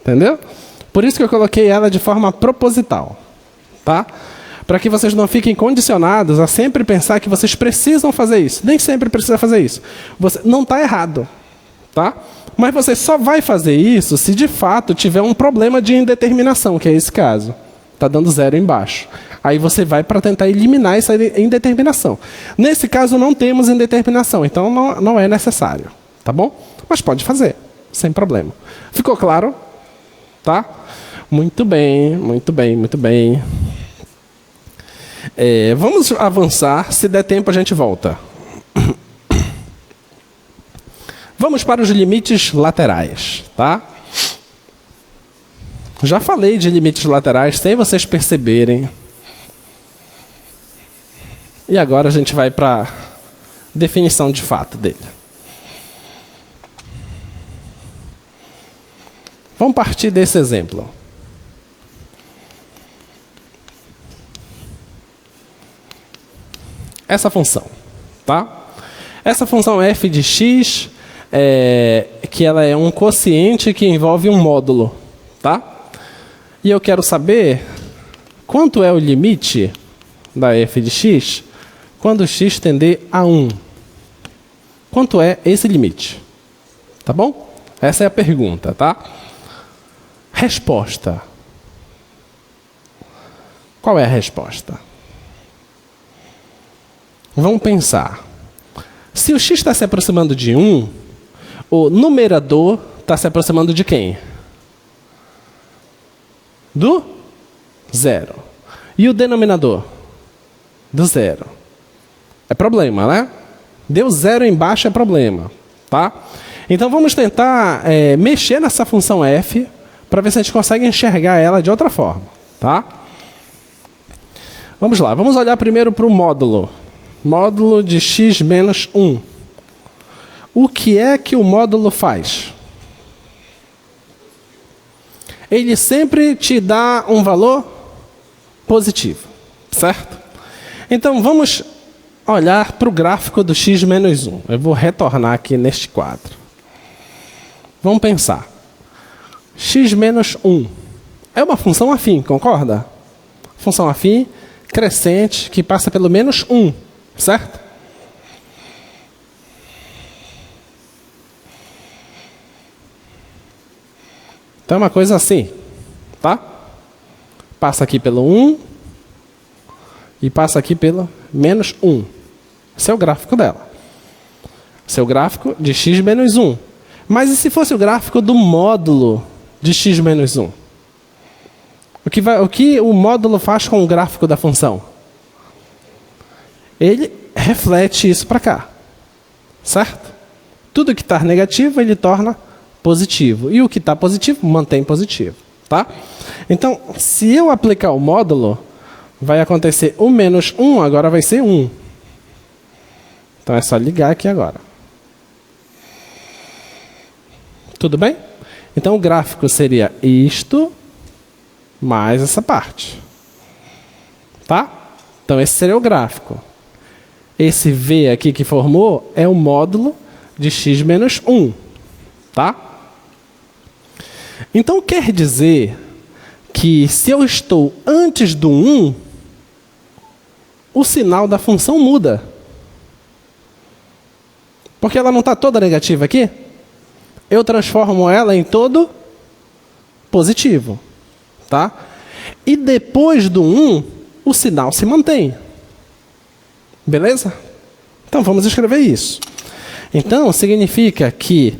Entendeu? Por isso que eu coloquei ela de forma proposital. Tá? Para que vocês não fiquem condicionados a sempre pensar que vocês precisam fazer isso. Nem sempre precisa fazer isso. Você não está errado. Tá? Mas você só vai fazer isso se de fato tiver um problema de indeterminação, que é esse caso. Está dando 0 embaixo. Aí você vai para tentar eliminar essa indeterminação. Nesse caso não temos indeterminação, então não é necessário. Tá bom? Mas pode fazer, sem problema. Ficou claro? Tá? Muito bem, muito bem, muito bem. Vamos avançar, se der tempo a gente volta. Vamos para os limites laterais, tá? Já falei de limites laterais sem vocês perceberem. E agora a gente vai para a definição de fato dele. Vamos partir desse exemplo. Essa função, tá? Essa função f de x, que ela é um quociente que envolve um módulo, tá? E eu quero saber quanto é o limite da f de x quando x tender a 1. Quanto é esse limite? Tá bom? Essa é a pergunta, tá? Resposta. Qual é a resposta? Vamos pensar. Se o x está se aproximando de 1, o numerador está se aproximando de quem? Do 0. E o denominador? Do 0. É problema, né? Deu 0 embaixo é problema, tá? Então vamos tentar mexer nessa função f para ver se a gente consegue enxergar ela de outra forma. Tá? Vamos lá, vamos olhar primeiro para o módulo. Módulo de x menos 1. O que é que o módulo faz? Ele sempre te dá um valor positivo, certo? Então vamos olhar para o gráfico do x menos 1. Eu vou retornar aqui neste quadro. Vamos pensar. X menos 1 é uma função afim, concorda? Função afim crescente que passa pelo menos 1, certo? Então é uma coisa assim, tá? Passa aqui pelo 1 e passa aqui pelo menos 1. Esse é o gráfico dela. Esse é o gráfico de x menos 1. Mas e se fosse o gráfico do módulo de x menos 1? O que o módulo faz com o gráfico da função? Ele reflete isso para cá, certo? Tudo que está negativo ele torna positivo. E o que está positivo, mantém positivo. Tá? Então, se eu aplicar o módulo, vai acontecer o menos 1, agora vai ser 1. Então é só ligar aqui agora. Tudo bem? Então o gráfico seria isto, mais essa parte. Tá? Então esse seria o gráfico. Esse V aqui que formou é o módulo de x menos 1. Tá? Então quer dizer que se eu estou antes do 1, o sinal da função muda. Porque ela não está toda negativa aqui. Eu transformo ela em todo positivo. Tá? E depois do 1, o sinal se mantém. Beleza? Então vamos escrever isso. Então significa que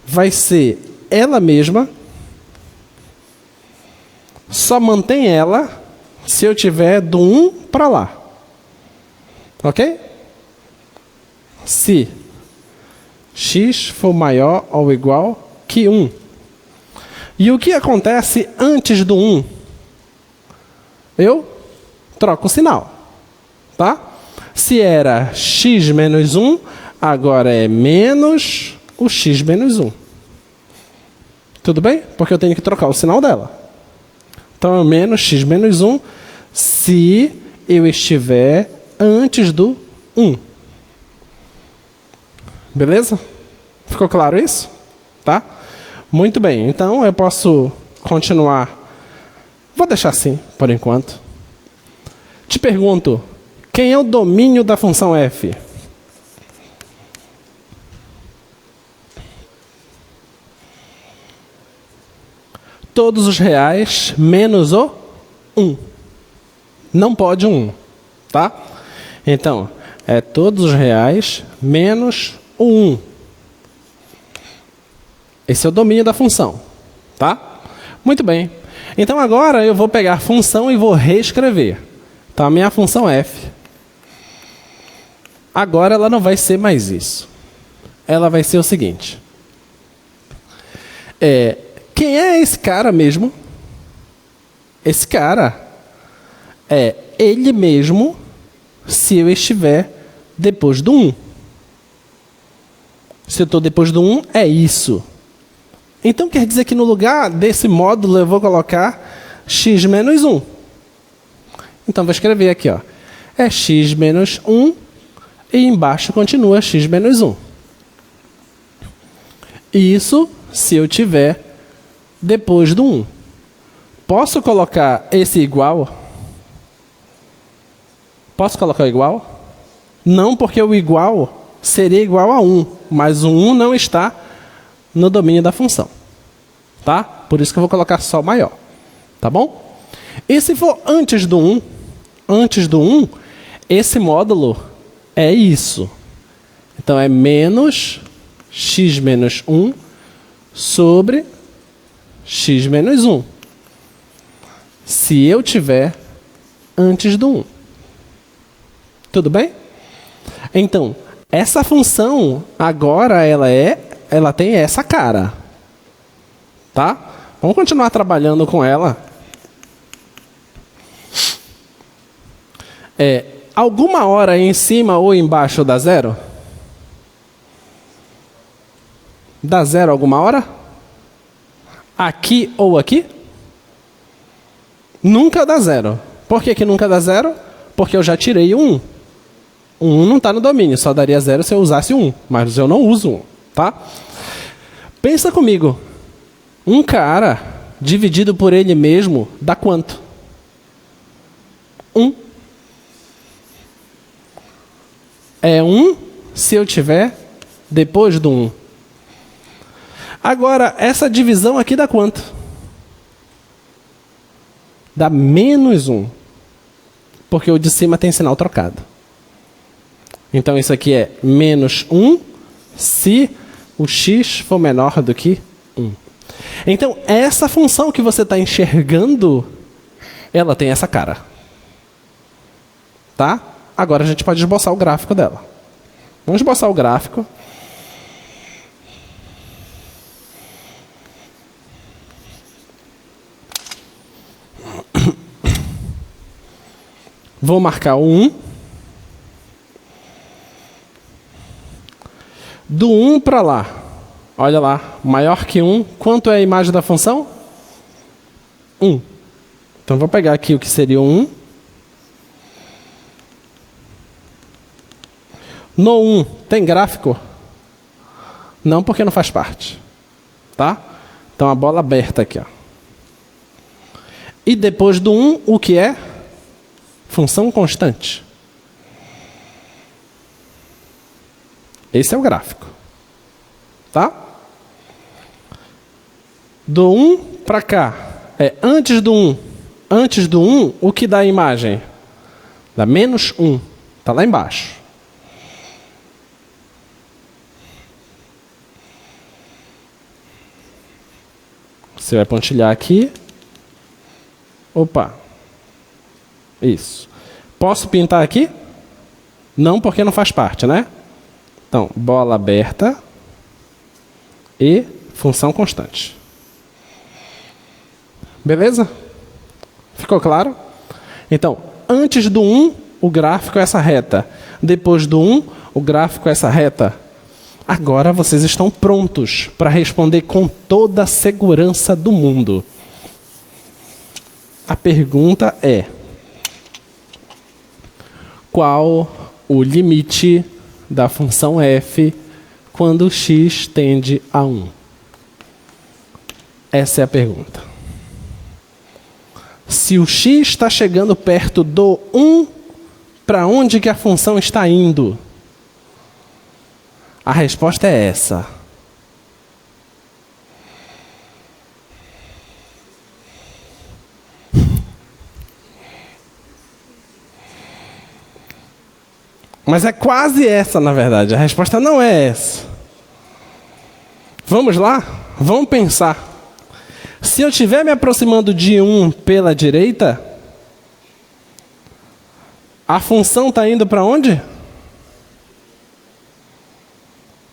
vai ser ela mesma, só mantém ela se eu tiver do 1 para lá. Ok? Se x for maior ou igual que 1. E o que acontece antes do 1? Eu troco o sinal. Tá? Se era x menos 1, agora é menos o x menos 1. Tudo bem? Porque eu tenho que trocar o sinal dela. Então é menos x menos 1 se eu estiver antes do 1. Beleza? Ficou claro isso? Tá? Muito bem. Então eu posso continuar. Vou deixar assim, por enquanto. Te pergunto, quem é o domínio da função f? Todos os reais menos o 1. Não pode 1, tá? Então, é todos os reais menos o 1. Esse é o domínio da função, tá? Muito bem. Então agora eu vou pegar a função e vou reescrever. Então a minha função f, agora ela não vai ser mais isso. Ela vai ser o seguinte. Quem é esse cara mesmo? Esse cara é ele mesmo se eu estiver depois do 1. Se eu estou depois do 1, é isso. Então quer dizer que no lugar desse módulo eu vou colocar x menos 1. Então vou escrever aqui, ó. É x menos 1 e embaixo continua x menos 1. Isso se eu tiver depois do 1. Posso colocar esse igual? Posso colocar igual? Não, porque o igual seria igual a 1, mas o 1 não está no domínio da função. Tá? Por isso que eu vou colocar só maior. Tá bom? E se for antes do 1? Antes do 1, esse módulo é isso. Então é menos x menos 1 sobre x menos 1. Se eu tiver antes do 1. Tudo bem? Então, essa função agora ela é ela tem essa cara. Tá? Vamos continuar trabalhando com ela. Alguma hora em cima ou embaixo dá zero? Dá zero alguma hora? Aqui ou aqui? Nunca dá zero. Por que nunca dá zero? Porque eu já tirei o 1. O 1 não está no domínio, só daria zero se eu usasse 1. Mas eu não uso 1, tá? Pensa comigo. Um cara dividido por ele mesmo dá quanto? 1. É 1 se eu tiver depois do 1. Agora, essa divisão aqui dá quanto? Dá menos 1. Porque o de cima tem sinal trocado. Então, isso aqui é menos 1 se o x for menor do que 1. Então, essa função que você está enxergando, ela tem essa cara. Tá? Agora a gente pode esboçar o gráfico dela. Vamos esboçar o gráfico. Vou marcar o 1. Do 1 para lá. Olha lá, maior que 1. Quanto é a imagem da função? 1. Então, vou pegar aqui o que seria o 1. No 1, tem gráfico? Não, porque não faz parte. Tá? Então, a bola aberta aqui. Ó. E depois do 1, o que é? Função constante. Esse é o gráfico. Tá? Do 1 para cá. Antes do 1. Antes do 1, o que dá a imagem? Dá menos 1. Está lá embaixo. Você vai pontilhar aqui. Opa. Isso. Posso pintar aqui? Não, porque não faz parte, né? Então, bola aberta e função constante. Beleza? Ficou claro? Então, antes do 1, o gráfico é essa reta. Depois do 1, o gráfico é essa reta. Agora vocês estão prontos para responder com toda a segurança do mundo. A pergunta é: qual o limite da função f quando x tende a 1? Essa é a pergunta. Se o x está chegando perto do 1, para onde que a função está indo? A resposta é essa. Mas é quase essa, na verdade. A resposta não é essa. Vamos lá? Vamos pensar. Se eu estiver me aproximando de 1 pela direita, a função está indo para onde?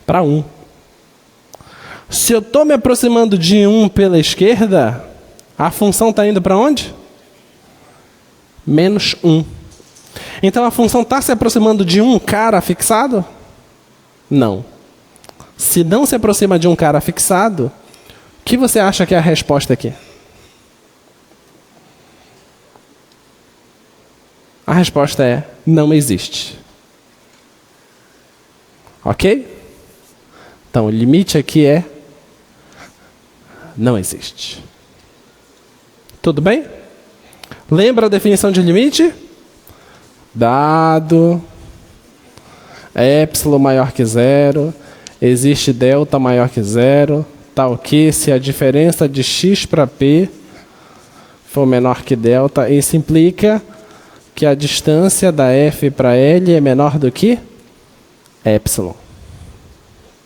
Para 1. Se eu estou me aproximando de 1 pela esquerda, a função está indo para onde? Menos 1. Então a função está se aproximando de um cara fixado? Não. Se não se aproxima de um cara fixado, o que você acha que é a resposta aqui? A resposta é: não existe. Ok? Então o limite aqui é: não existe. Tudo bem? Lembra a definição de limite? Dado epsilon maior que zero, existe delta maior que zero, tal que se a diferença de x para p for menor que delta, isso implica que a distância da f para L é menor do que epsilon.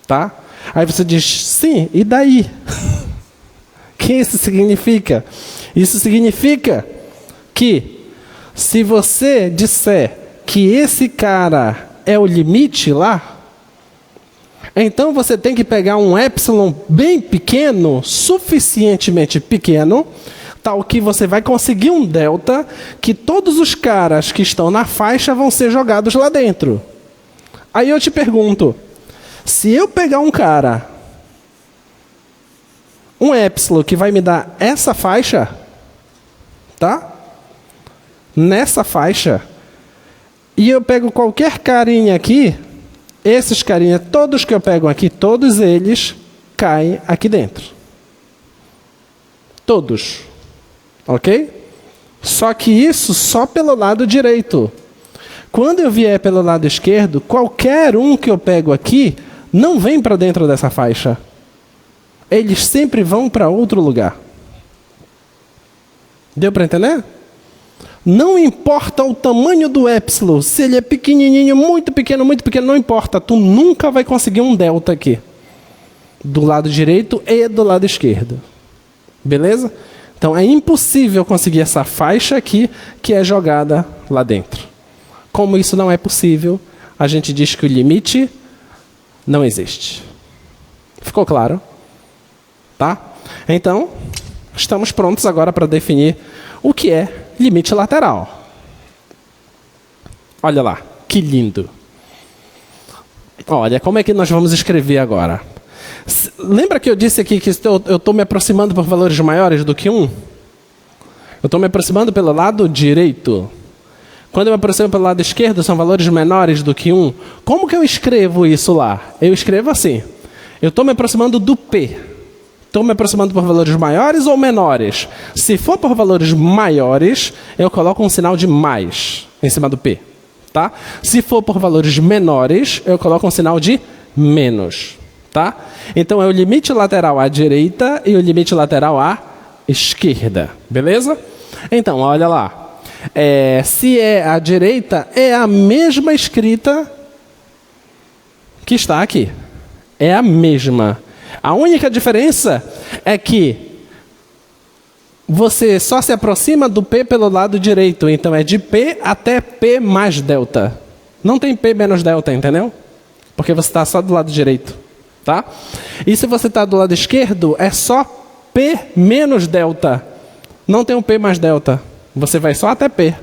Tá? Aí você diz: sim, e daí? O que isso significa? Isso significa que se você disser que esse cara é o limite lá, Então você tem que pegar um epsilon bem pequeno, suficientemente pequeno, tal que você vai conseguir um delta, que todos os caras que estão na faixa vão ser jogados lá dentro. Aí eu te pergunto, se eu pegar um cara, um epsilon que vai me dar essa faixa, tá? Nessa faixa, e eu pego qualquer carinha aqui, esses carinhas, todos que eu pego aqui, todos eles caem aqui dentro. Todos. Ok? Só que isso só pelo lado direito. Quando eu vier pelo lado esquerdo, qualquer um que eu pego aqui não vem para dentro dessa faixa. Eles sempre vão para outro lugar. Deu para entender? Não importa o tamanho do epsilon, se ele é pequenininho, muito pequeno, não importa. Tu nunca vai conseguir um delta aqui. Do lado direito e do lado esquerdo. Beleza? Então é impossível conseguir essa faixa aqui que é jogada lá dentro. Como isso não é possível, a gente diz que o limite não existe. Ficou claro? Tá? Então, estamos prontos agora para definir o que é limite lateral. Olha lá, que lindo. Olha, como é que nós vamos escrever agora? Lembra que eu disse aqui que eu estou me aproximando por valores maiores do que 1? Eu estou me aproximando pelo lado direito. Quando eu me aproximo pelo lado esquerdo, são valores menores do que 1. Como que eu escrevo isso lá? Eu escrevo assim. Eu estou me aproximando do P. Estou me aproximando por valores maiores ou menores? Se for por valores maiores, eu coloco um sinal de mais em cima do P. Tá? Se for por valores menores, eu coloco um sinal de menos. Tá? Então é o limite lateral à direita e o limite lateral à esquerda. Beleza? Então, olha lá. Se é à direita, é a mesma escrita que está aqui. É a mesma. A única diferença é que você só se aproxima do P pelo lado direito. Então é de P até P mais delta. Não tem P menos delta, entendeu? Porque você está só do lado direito. Tá? E se você está do lado esquerdo, é só P menos delta. Não tem um P mais delta. Você vai só até P.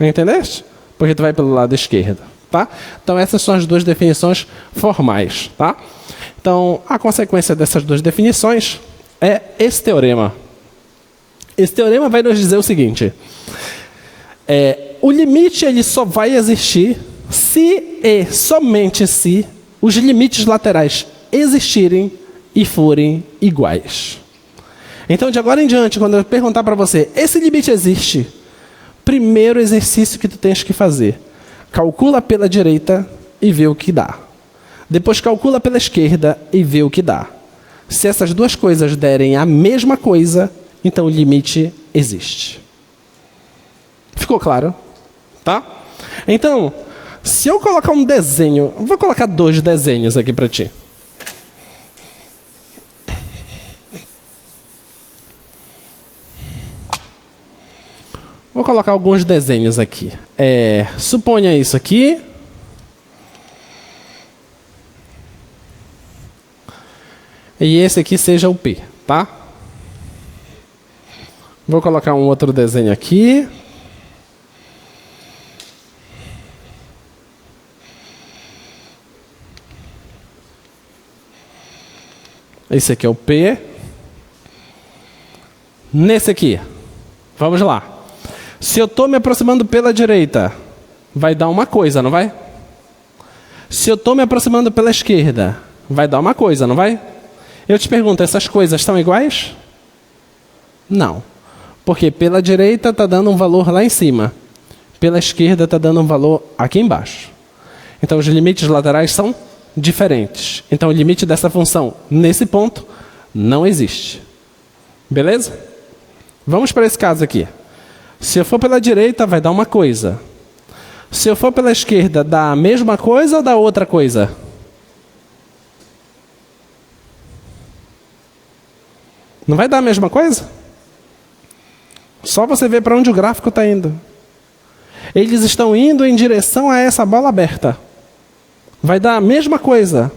Entendeste? Porque tu vai pelo lado esquerdo. Tá? Então essas são as duas definições formais. Tá? Então a consequência dessas duas definições é esse teorema. Esse teorema vai nos dizer o seguinte. O limite ele só vai existir se e somente se os limites laterais existirem e forem iguais. Então, de agora em diante, quando eu perguntar para você, esse limite existe? Primeiro exercício que tu tens que fazer. Calcula pela direita e vê o que dá. Depois calcula pela esquerda e vê o que dá. Se essas duas coisas derem a mesma coisa, então o limite existe. Ficou claro? Tá? Então, se eu colocar um desenho, vou colocar 2 desenhos aqui para ti. Vou colocar alguns desenhos aqui. Suponha isso aqui. E esse aqui seja o P, tá? Vou colocar um outro desenho aqui. Esse aqui é o P. Nesse aqui, vamos lá. Se eu estou me aproximando pela direita, vai dar uma coisa, não vai? Se eu estou me aproximando pela esquerda, vai dar uma coisa, não vai? Eu te pergunto, essas coisas estão iguais? Não. Porque pela direita está dando um valor lá em cima. Pela esquerda está dando um valor aqui embaixo. Então os limites laterais são diferentes. Então o limite dessa função nesse ponto não existe. Beleza? Vamos para esse caso aqui. Se eu for pela direita, vai dar uma coisa. Se eu for pela esquerda, dá a mesma coisa ou dá outra coisa? Não vai dar a mesma coisa? Só você ver para onde o gráfico está indo. Eles estão indo em direção a essa bola aberta. Vai dar a mesma coisa.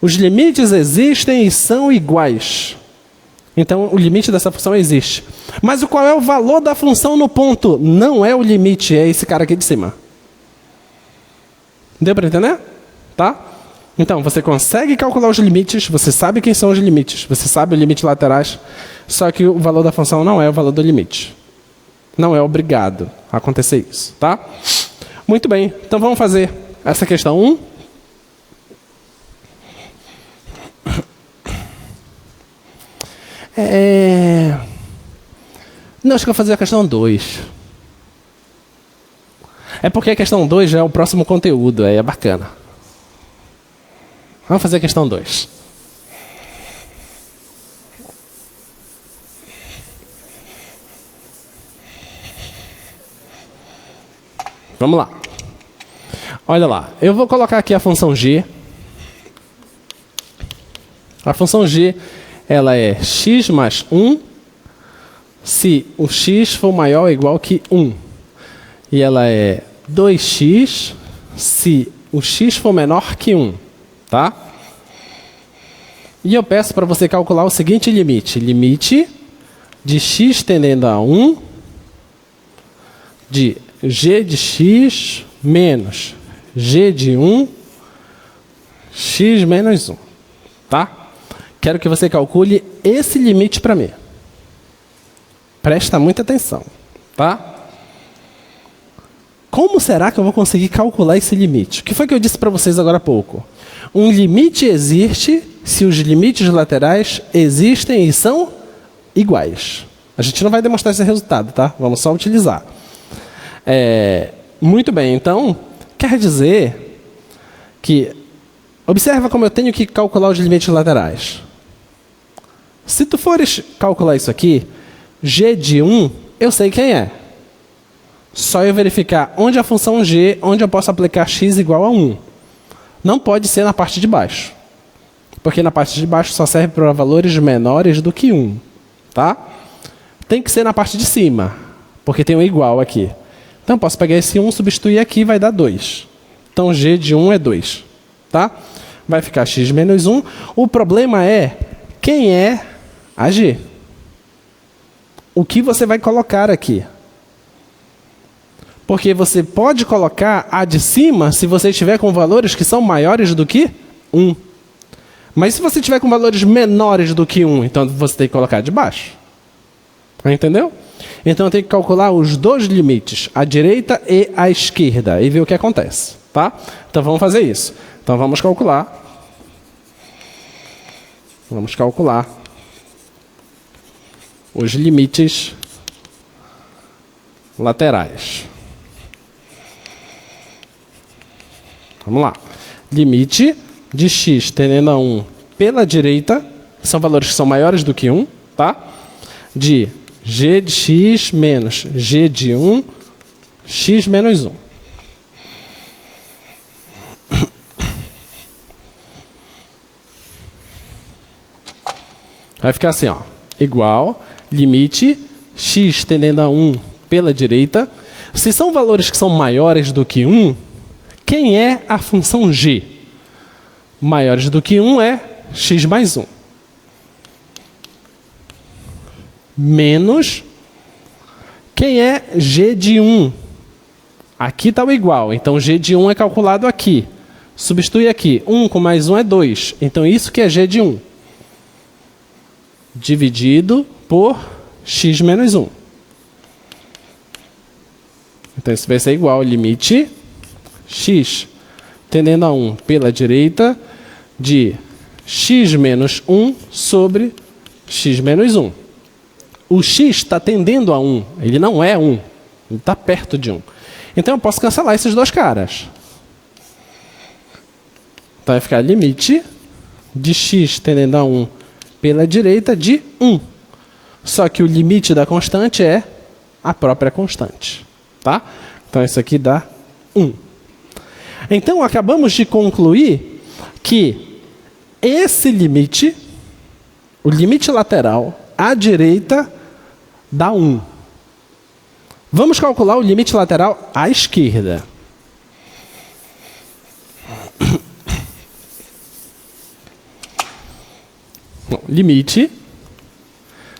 Os limites existem e são iguais. Então, o limite dessa função existe. Mas qual é o valor da função no ponto? Não é o limite, é esse cara aqui de cima. Deu para entender? Tá? Então, você consegue calcular os limites, você sabe quem são os limites, você sabe os limites laterais, só que o valor da função não é o valor do limite. Não é obrigado a acontecer isso, tá? Muito bem, então vamos fazer essa questão 1. Não, acho que eu vou fazer a questão 2. É porque a questão 2 já é o próximo conteúdo, aí é bacana. Vamos fazer a questão 2. Vamos lá. Olha lá, eu vou colocar aqui a função g. A função g, ela é x mais 1, se o x for maior ou igual que 1. E ela é 2x, se o x for menor que 1. Tá? E eu peço para você calcular o seguinte limite. Limite de x tendendo a 1 de g de x menos g de 1, x menos 1. Tá? Quero que você calcule esse limite para mim. Presta muita atenção. Tá? Como será que eu vou conseguir calcular esse limite? O que foi que eu disse para vocês agora há pouco? Um limite existe se os limites laterais existem e são iguais. A gente não vai demonstrar esse resultado, tá? Vamos só utilizar. Muito bem, então, quer dizer que... Observa como eu tenho que calcular os limites laterais. Se tu fores calcular isso aqui, g de 1, eu sei quem é. Só eu verificar onde a função g, onde eu posso aplicar x igual a 1. Não pode ser na parte de baixo. Porque na parte de baixo só serve para valores menores do que 1. Tá? Tem que ser na parte de cima. Porque tem um igual aqui. Então eu posso pegar esse 1, substituir aqui e vai dar 2. Então g de 1 é 2. Tá? Vai ficar x menos 1. O problema é quem é a g. O que você vai colocar aqui? Porque você pode colocar a de cima se você estiver com valores que são maiores do que 1. Mas se você estiver com valores menores do que 1, então você tem que colocar a de baixo. Entendeu? Então eu tenho que calcular os dois limites, a direita e a esquerda, e ver o que acontece. Tá? Então vamos fazer isso. Então vamos calcular. Vamos calcular os limites laterais. Vamos lá. Limite de x tendendo a 1 pela direita, são valores que são maiores do que 1, tá? De g de x menos g de 1, x menos 1. Vai ficar assim, ó. Igual, limite, x tendendo a 1 pela direita. Se são valores que são maiores do que 1, quem é a função g? Maiores do que 1 é x mais 1. Menos, quem é g de 1? Aqui está o igual, então g de 1 é calculado aqui. Substitui aqui, 1 com mais 1 é 2. Então isso que é g de 1. Dividido por x menos 1. Então isso vai ser igual ao limite x tendendo a 1 pela direita de x menos 1 sobre x menos 1. O x está tendendo a 1, ele não é 1, ele está perto de 1. Então eu posso cancelar esses dois caras. Então vai ficar limite de x tendendo a 1 pela direita de 1. Só que o limite da constante é a própria constante. Tá? Então isso aqui dá 1. Então acabamos de concluir que esse limite, o limite lateral à direita, dá 1. Vamos calcular o limite lateral à esquerda. limite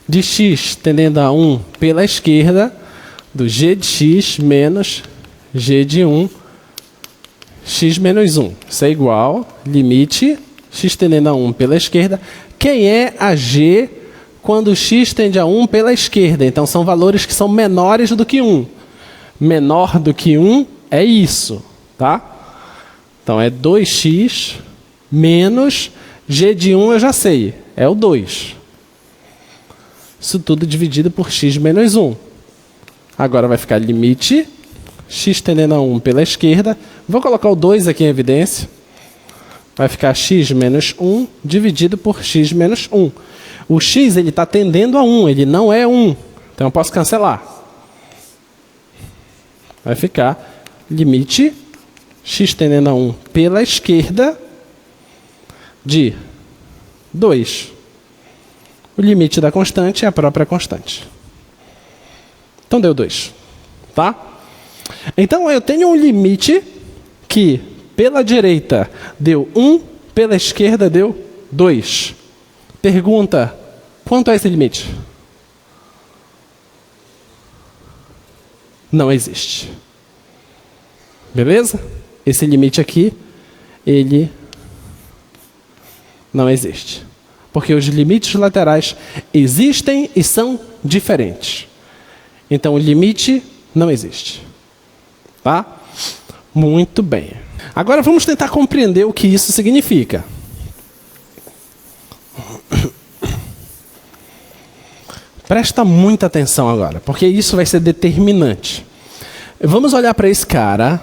de x tendendo a 1 pela esquerda do g de x menos g de 1, x menos 1. Isso é igual, limite, x tendendo a 1 pela esquerda. Quem é a g quando x tende a 1 pela esquerda? Então, são valores que são menores do que 1. Menor do que 1 é isso, tá? Então, é 2x menos g de 1 eu já sei, é o 2. Isso tudo dividido por x menos 1. Agora vai ficar limite, x tendendo a 1 pela esquerda. Vou colocar o 2 aqui em evidência. Vai ficar x menos 1 dividido por x menos 1. O x está tendendo a 1, ele não é 1. Então eu posso cancelar. Vai ficar limite, x tendendo a 1 pela esquerda de 2. O limite da constante é a própria constante. Então deu 2. Tá? Então eu tenho um limite que pela direita deu 1, pela esquerda deu 2. Pergunta, quanto é esse limite? Não existe. Beleza? Esse limite aqui, ele não existe. Porque os limites laterais existem e são diferentes. Então o limite não existe. Tá? Muito bem. Agora vamos tentar compreender o que isso significa. Presta muita atenção agora, porque isso vai ser determinante. Vamos olhar para esse cara.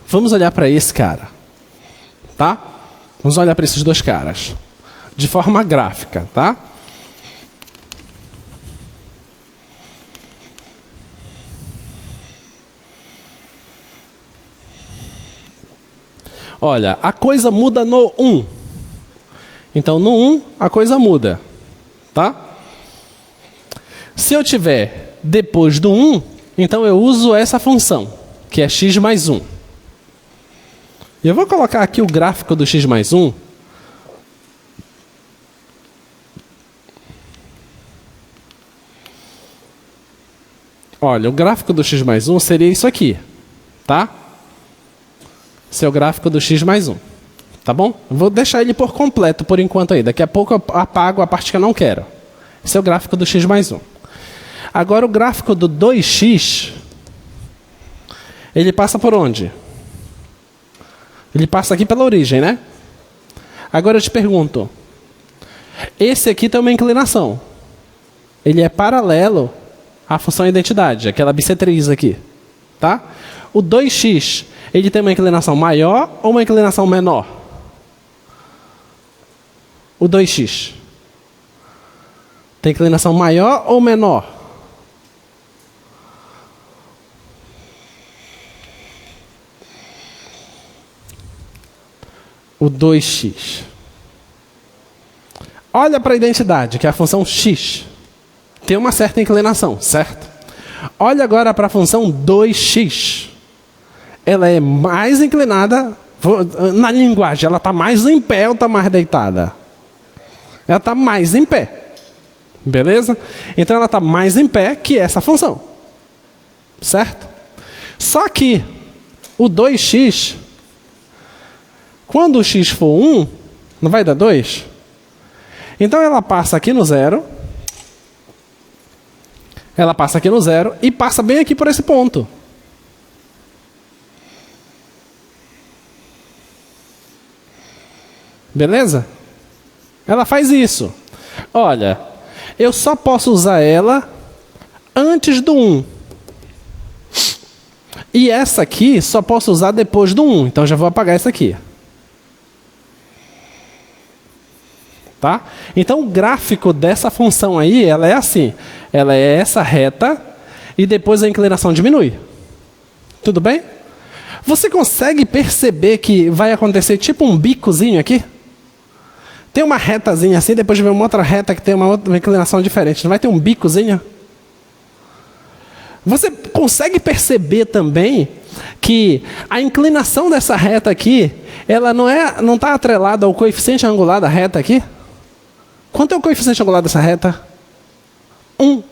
Vamos olhar para esse cara. Tá? Vamos olhar para esses dois caras. De forma gráfica, tá? Olha, a coisa muda no 1. Então, no 1, a coisa muda. Tá? Se eu tiver depois do 1, então eu uso essa função, que é x mais 1. E eu vou colocar aqui o gráfico do x mais 1. Olha, o gráfico do x mais 1 seria isso aqui. Tá? Esse é o gráfico do x mais 1. Tá bom? Eu vou deixar ele por completo por enquanto aí. Daqui a pouco eu apago a parte que eu não quero. Esse é o gráfico do x mais 1. Agora o gráfico do 2x, ele passa por onde? Ele passa aqui pela origem, né? Agora eu te pergunto, esse aqui tem uma inclinação. Ele é paralelo à função identidade, aquela bissetriz aqui. Tá? O 2x, ele tem uma inclinação maior ou uma inclinação menor? O 2x. Tem inclinação maior ou menor? O 2x. Olha para a identidade, que é a função x. Tem uma certa inclinação, certo? Olha agora para a função 2x. Ela é mais inclinada, na linguagem, ela está mais em pé ou está mais deitada? Ela está mais em pé. Beleza? Então ela está mais em pé que essa função. Certo? Só que o 2x, quando o x for 1, não vai dar 2? Então ela passa aqui no 0. Ela passa aqui no 0 e passa bem aqui por esse ponto. Beleza? Ela faz isso. Olha, eu só posso usar ela antes do 1. E essa aqui só posso usar depois do 1. Então já vou apagar essa aqui. Tá? Então o gráfico dessa função aí, ela é assim. Ela é essa reta e depois a inclinação diminui. Tudo bem? Você consegue perceber que vai acontecer tipo um bicozinho aqui? Tem uma retazinha assim, depois vem uma outra reta que tem uma inclinação diferente. Não vai ter um bicozinho? Você consegue perceber também que a inclinação dessa reta aqui, ela não está atrelada ao coeficiente angular da reta aqui? Quanto é o coeficiente angular dessa reta? 1.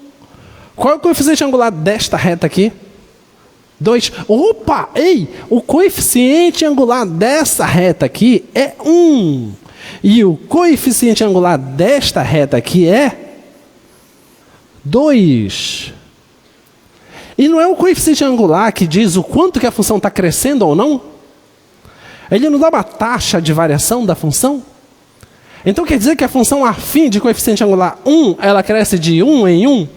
Qual é o coeficiente angular desta reta aqui? 2. Opa! Ei! O coeficiente angular dessa reta aqui é 1. E o coeficiente angular desta reta aqui é 2. E não é o coeficiente angular que diz o quanto que a função está crescendo ou não? Ele não dá uma taxa de variação da função? Então quer dizer que a função afim de coeficiente angular 1, ela cresce de 1 em 1?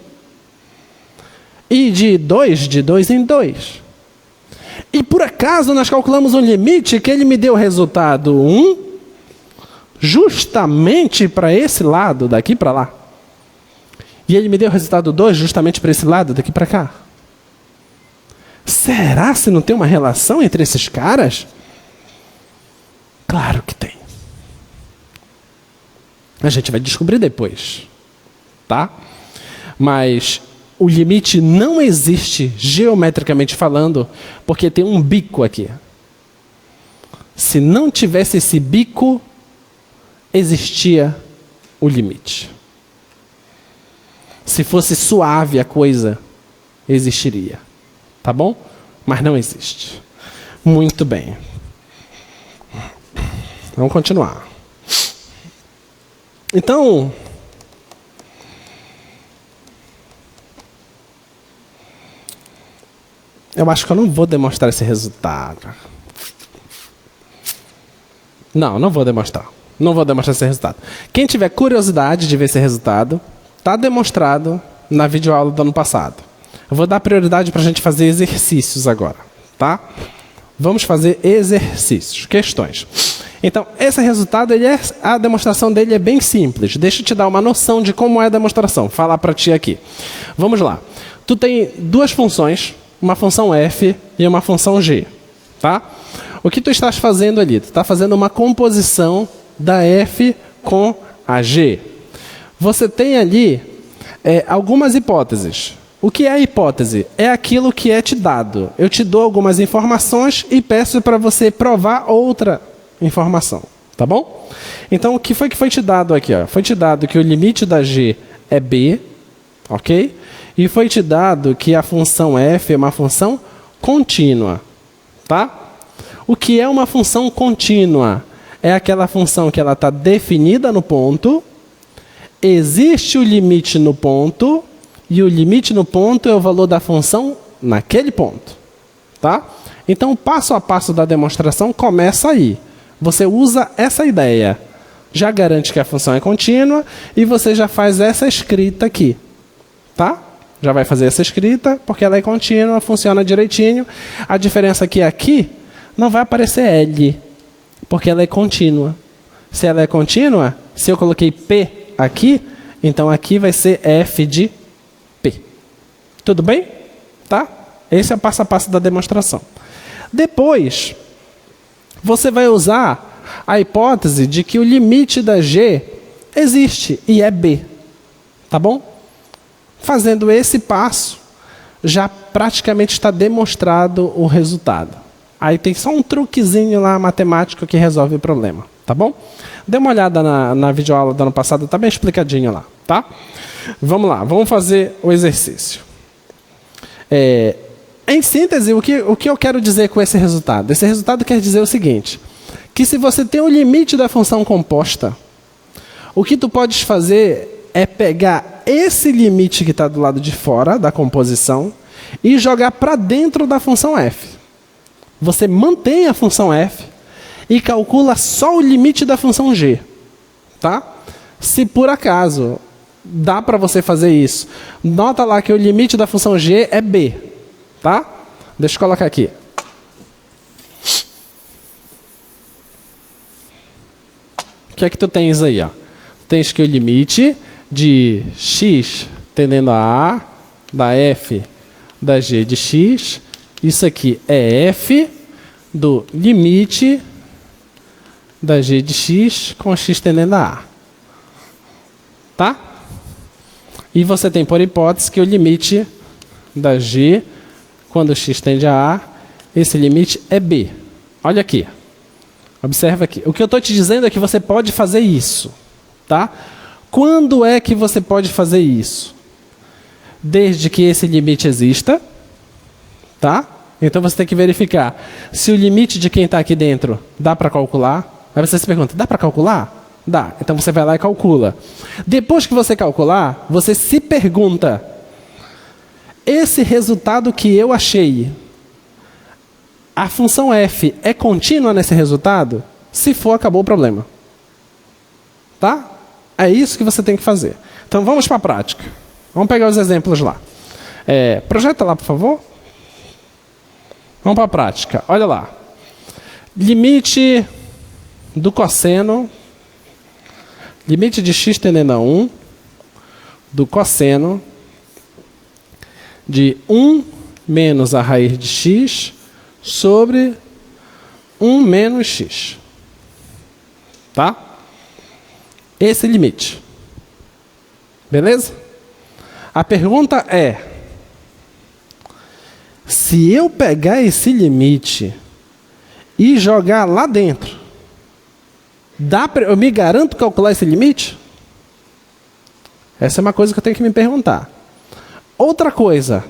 E de 2 em 2. E por acaso nós calculamos um limite que ele me deu o resultado 1, justamente para esse lado, daqui para lá. E ele me deu o resultado 2 justamente para esse lado, daqui para cá. Será se não tem uma relação entre esses caras? Claro que tem. A gente vai descobrir depois, tá? Mas o limite não existe geometricamente falando, porque tem um bico aqui. Se não tivesse esse bico, existia o limite. Se fosse suave a coisa, existiria. Tá bom? Mas não existe. Muito bem. Vamos continuar. Então, eu acho que eu não vou demonstrar esse resultado. Não vou demonstrar. Não vou demonstrar esse resultado. Quem tiver curiosidade de ver esse resultado, está demonstrado na videoaula do ano passado. Eu vou dar prioridade para a gente fazer exercícios agora, tá? Vamos fazer exercícios, questões. Então, esse resultado, a demonstração dele é bem simples. Deixa eu te dar uma noção de como é a demonstração. Falar para ti aqui. Vamos lá. Tu tem duas funções, uma função f e uma função g, tá? O que tu estás fazendo ali? Tu está fazendo uma composição da f com a g. Você tem ali algumas hipóteses. O que é a hipótese? É aquilo que é te dado. Eu te dou algumas informações e peço para você provar outra informação. Tá bom? Então, o que foi te dado aqui? Ó? Foi te dado que o limite da g é b, ok? E foi te dado que a função f é uma função contínua. Tá? O que é uma função contínua? É aquela função que ela está definida no ponto, existe o limite no ponto, e o limite no ponto é o valor da função naquele ponto. Tá? Então, o passo a passo da demonstração começa aí. Você usa essa ideia. Já garante que a função é contínua e você já faz essa escrita aqui. Tá? Já vai fazer essa escrita porque ela é contínua, funciona direitinho. A diferença é que aqui não vai aparecer L, porque ela é contínua. Se ela é contínua, se eu coloquei P aqui, então aqui vai ser F de P. Tudo bem? Tá? Esse é o passo a passo da demonstração. Depois, você vai usar a hipótese de que o limite da G existe e é B. Tá bom? Fazendo esse passo, já praticamente está demonstrado o resultado. Aí tem só um truquezinho lá matemático que resolve o problema. Tá bom? Dê uma olhada na videoaula do ano passado, está bem explicadinho lá. Tá? Vamos lá, vamos fazer o exercício. Em síntese, o que eu quero dizer com esse resultado? Esse resultado quer dizer o seguinte, que se você tem o limite da função composta, o que tu podes fazer é pegar esse limite que está do lado de fora da composição e jogar para dentro da função f. Você mantém a função f e calcula só o limite da função g. Tá? Se por acaso dá para você fazer isso, nota lá que o limite da função g é b. Tá? Deixa eu colocar aqui. O que é que tu tens aí? Ó? Tens que o limite de x tendendo a A, da f da g de x, isso aqui é f do limite da g de x com x tendendo a A. Tá? E você tem por hipótese que o limite da g quando x tende a A, esse limite é b. Olha aqui. Observa aqui. O que eu estou te dizendo é que você pode fazer isso. Tá? Quando é que você pode fazer isso? Desde que esse limite exista, tá? Então você tem que verificar se o limite de quem está aqui dentro dá para calcular. Aí você se pergunta, dá para calcular? Dá. Então você vai lá e calcula. Depois que você calcular, você se pergunta, esse resultado que eu achei, a função f é contínua nesse resultado? Se for, acabou o problema. Tá? É isso que você tem que fazer. Então vamos para a prática. Vamos pegar os exemplos lá. Projeta lá, por favor. Vamos para a prática. Olha lá. Limite do cosseno. Limite de x tendendo a 1 do cosseno de 1 menos a raiz de x sobre 1 menos x. Tá? Esse limite. Beleza? A pergunta é, se eu pegar esse limite e jogar lá dentro, eu me garanto calcular esse limite? Essa é uma coisa que eu tenho que me perguntar. Outra coisa,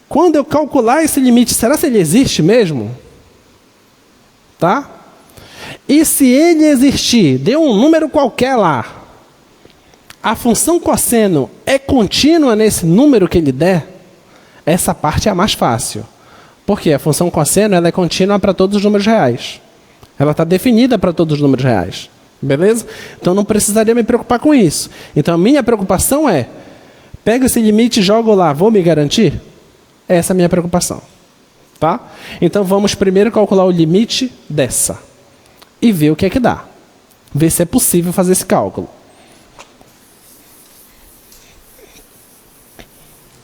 quando eu calcular esse limite, será que ele existe mesmo? Tá? E se ele existir, deu um número qualquer lá, a função cosseno é contínua nesse número que ele der? Essa parte é a mais fácil. Porque a função cosseno ela é contínua para todos os números reais. Ela está definida para todos os números reais. Beleza? Então não precisaria me preocupar com isso. Então a minha preocupação é, pego esse limite e jogo lá, vou me garantir? Essa é a minha preocupação. Tá? Então vamos primeiro calcular o limite dessa. E ver o que é que dá. Ver se é possível fazer esse cálculo.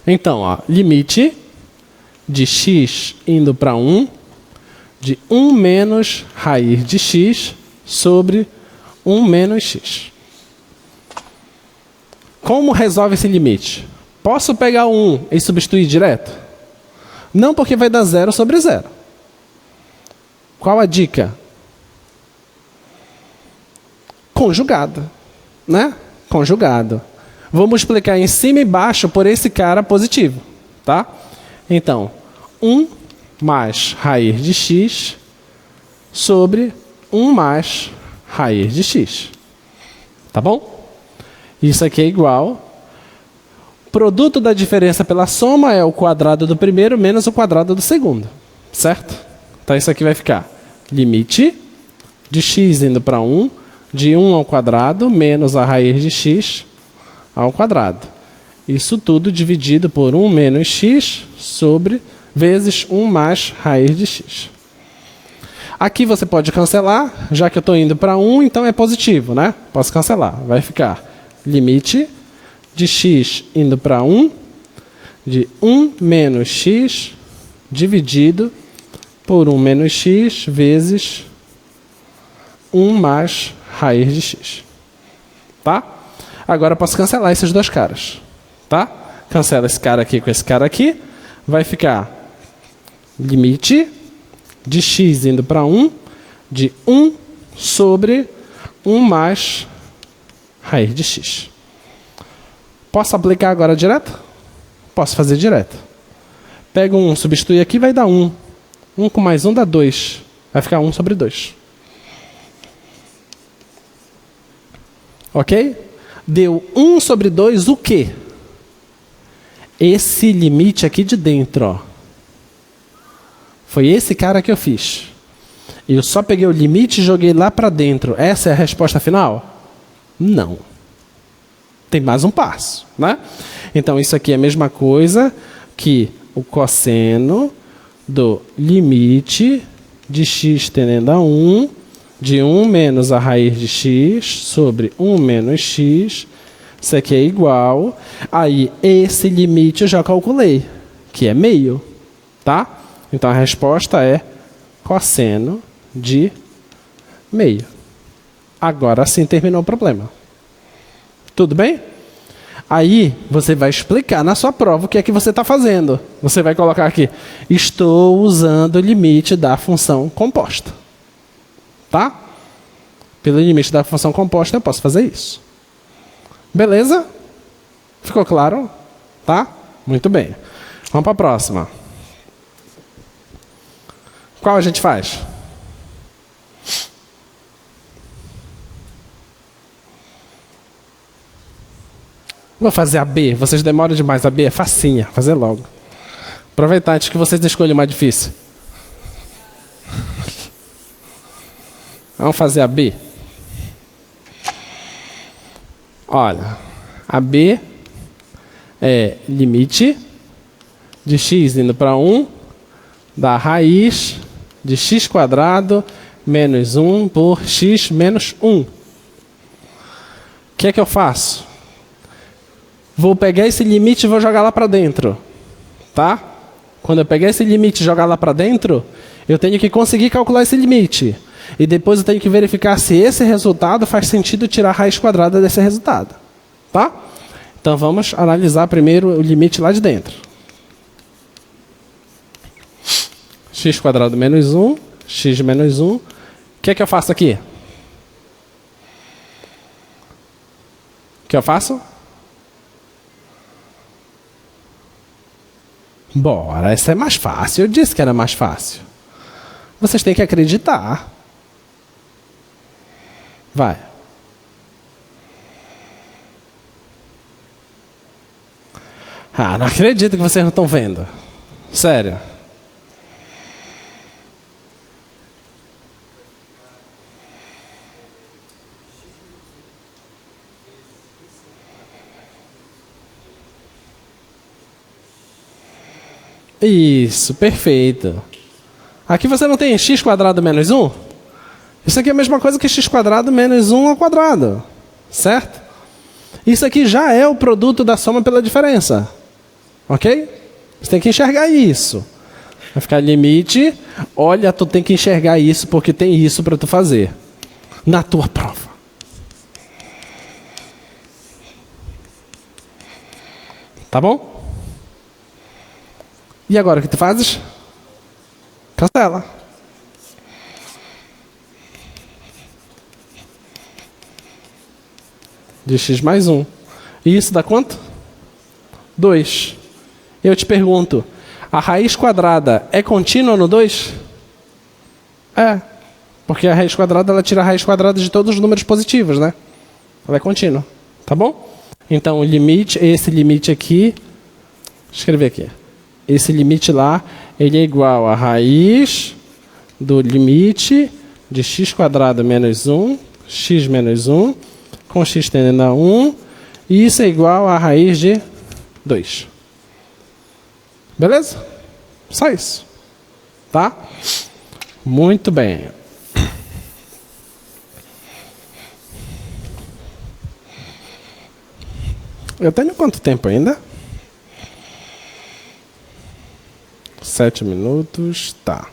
Então, ó, limite de x indo para 1, de 1 menos raiz de x sobre 1 menos x. Como resolve esse limite? Posso pegar o 1 e substituir direto? Não, porque vai dar 0 sobre 0. Qual a dica? Conjugado, né? Conjugado. Vou multiplicar em cima e embaixo por esse cara positivo, tá? Então, 1 mais raiz de x sobre 1 mais raiz de x. Tá bom? Isso aqui é igual. Produto da diferença pela soma é o quadrado do primeiro menos o quadrado do segundo. Certo? Então isso aqui vai ficar limite de x indo para 1, de 1 ao quadrado menos a raiz de x ao quadrado. Isso tudo dividido por 1 menos x sobre vezes 1 mais raiz de x. Aqui você pode cancelar, já que eu estou indo para 1, então é positivo, né? Posso cancelar. Vai ficar limite de x indo para 1, de 1 menos x dividido por 1 menos x vezes 1 mais raiz de x. Tá? Agora eu posso cancelar esses dois caras. Tá? Cancela esse cara aqui com esse cara aqui. Vai ficar limite de x indo para 1, de 1 sobre 1 mais raiz de x. Posso aplicar agora direto? Posso fazer direto. Pego 1, substitui aqui, vai dar 1. 1 com mais 1 dá 2. Vai ficar 1 sobre 2. Ok? Deu 1 sobre 2 o quê? Esse limite aqui de dentro, ó. Foi esse cara que eu fiz. Eu só peguei o limite e joguei lá para dentro. Essa é a resposta final? Não. Tem mais um passo, né? Então isso aqui é a mesma coisa que o cosseno do limite de x tendendo a 1, de 1 menos a raiz de x sobre 1 menos x. Isso aqui é igual. Aí esse limite eu já calculei, que é meio, tá? Então a resposta é cosseno de meio. Agora sim terminou o problema. Tudo bem? Aí você vai explicar na sua prova o que é que você está fazendo. Você vai colocar aqui, estou usando o limite da função composta. Tá? Pelo limite da função composta eu posso fazer isso. Beleza? Ficou claro? Tá? Muito bem. Vamos para a próxima. Qual a gente faz? Vou fazer a B. Vocês demoram demais. A B é facinha. Fazer logo. Aproveitar antes que vocês escolham mais difícil. Vamos fazer a B. Olha. A B é limite de x indo para 1 da raiz de x² menos 1 por x menos 1. O que é que eu faço? Vou pegar esse limite e vou jogar lá para dentro. Tá? Quando eu pegar esse limite e jogar lá para dentro, eu tenho que conseguir calcular esse limite. E depois eu tenho que verificar se esse resultado faz sentido tirar a raiz quadrada desse resultado. Tá? Então vamos analisar primeiro o limite lá de dentro. X² menos 1, x menos 1. O que é que eu faço aqui? O que eu faço? Bora, essa é mais fácil. Eu disse que era mais fácil. Vocês têm que acreditar. Vai. Ah, não acredito que vocês não estão vendo. Sério. Isso, perfeito. Aqui você não tem x² menos 1? Isso aqui é a mesma coisa que x² menos 1 ao quadrado. Certo? Isso aqui já é o produto da soma pela diferença. Ok? Você tem que enxergar isso. Vai ficar limite. Olha, tu tem que enxergar isso porque tem isso para tu fazer. Na tua prova. Tá bom? E agora o que tu fazes? Cancela. De x mais 1. E isso dá quanto? 2. Eu te pergunto, a raiz quadrada é contínua no 2? É. Porque a raiz quadrada ela tira a raiz quadrada de todos os números positivos, né? Ela é contínua. Tá bom? Então o limite, esse limite aqui, deixa eu escrever aqui. Esse limite lá, ele é igual a raiz do limite de x² menos 1, x menos 1, com x tendendo a 1, e isso é igual a raiz de 2. Beleza? Só isso. Tá? Muito bem. Eu tenho quanto tempo ainda? 7 minutos, tá.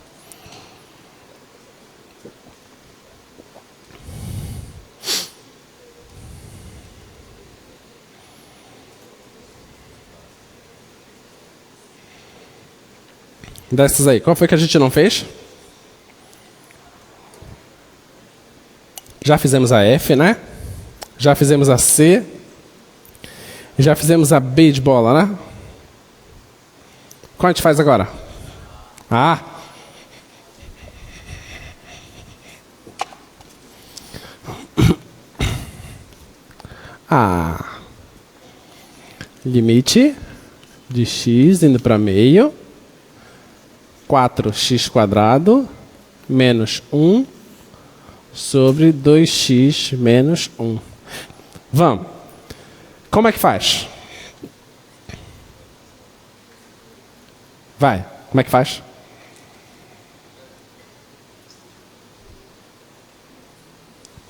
Dessas aí, qual foi que a gente não fez? Já fizemos a F, né? Já fizemos a C. Já fizemos a B de bola, né? Qual a gente faz agora? A. A. Limite de x indo para meio. 4x² menos 1 sobre 2x menos 1. Vamos. Como é que faz? Vai. Como é que faz?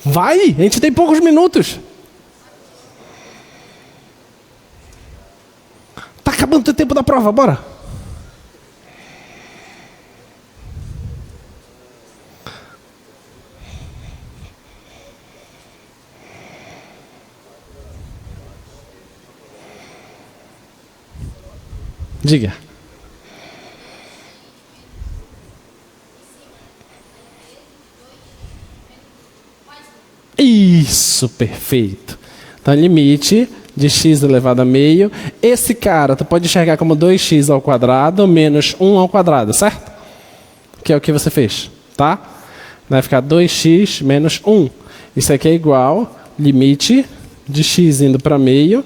Vai! A gente tem poucos minutos. Tá acabando o tempo da prova, bora! Diga. Isso, perfeito. Então, limite de x elevado a meio. Esse cara, tu pode enxergar como 2x ao quadrado menos 1 ao quadrado, certo? Que é o que você fez, tá? Vai ficar 2x menos 1. Isso aqui é igual limite de x indo para meio.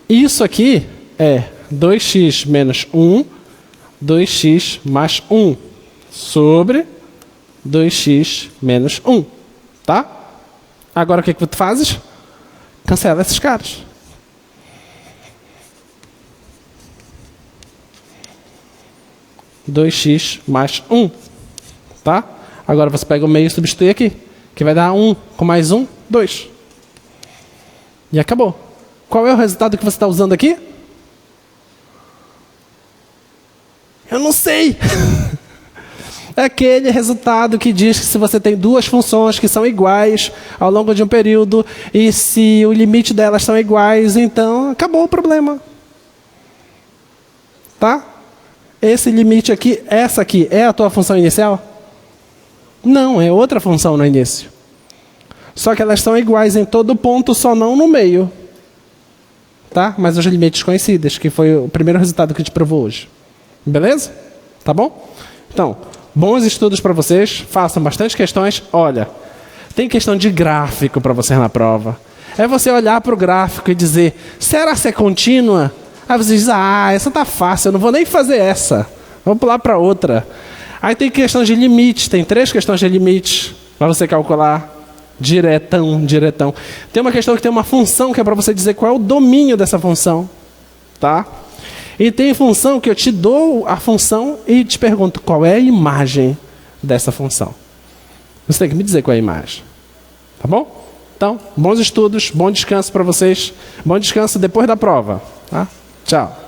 Isso aqui é 2x menos 1, 2x mais 1, sobre 2x menos 1, tá? Agora o que tu fazes? Cancela esses caras. Dois x mais 1, tá? Agora você pega o meio e substitui aqui, que vai dar 1 com mais 1, 2. E acabou. Qual é o resultado que você está usando aqui? Eu não sei. É aquele resultado que diz que se você tem duas funções que são iguais ao longo de um período e se o limite delas são iguais, então acabou o problema. Tá? Esse limite aqui, essa aqui, é a tua função inicial? Não, é outra função no início. Só que elas são iguais em todo ponto, só não no meio. Tá? Mas os limites conhecidos, que foi o primeiro resultado que a gente provou hoje. Beleza? Tá bom? Então, bons estudos para vocês. Façam bastante questões. Olha, tem questão de gráfico para vocês na prova. É você olhar para o gráfico e dizer, será que é contínua? Aí você diz, essa tá fácil, eu não vou nem fazer essa. Vou pular para outra. Aí tem questão de limite. Tem 3 questões de limite para você calcular. Diretão. Tem uma questão que tem uma função que é para você dizer qual é o domínio dessa função. Tá? E tem função que eu te dou a função e te pergunto qual é a imagem dessa função. Você tem que me dizer qual é a imagem. Tá bom? Então, bons estudos, bom descanso para vocês. Bom descanso depois da prova. Tá? Tchau.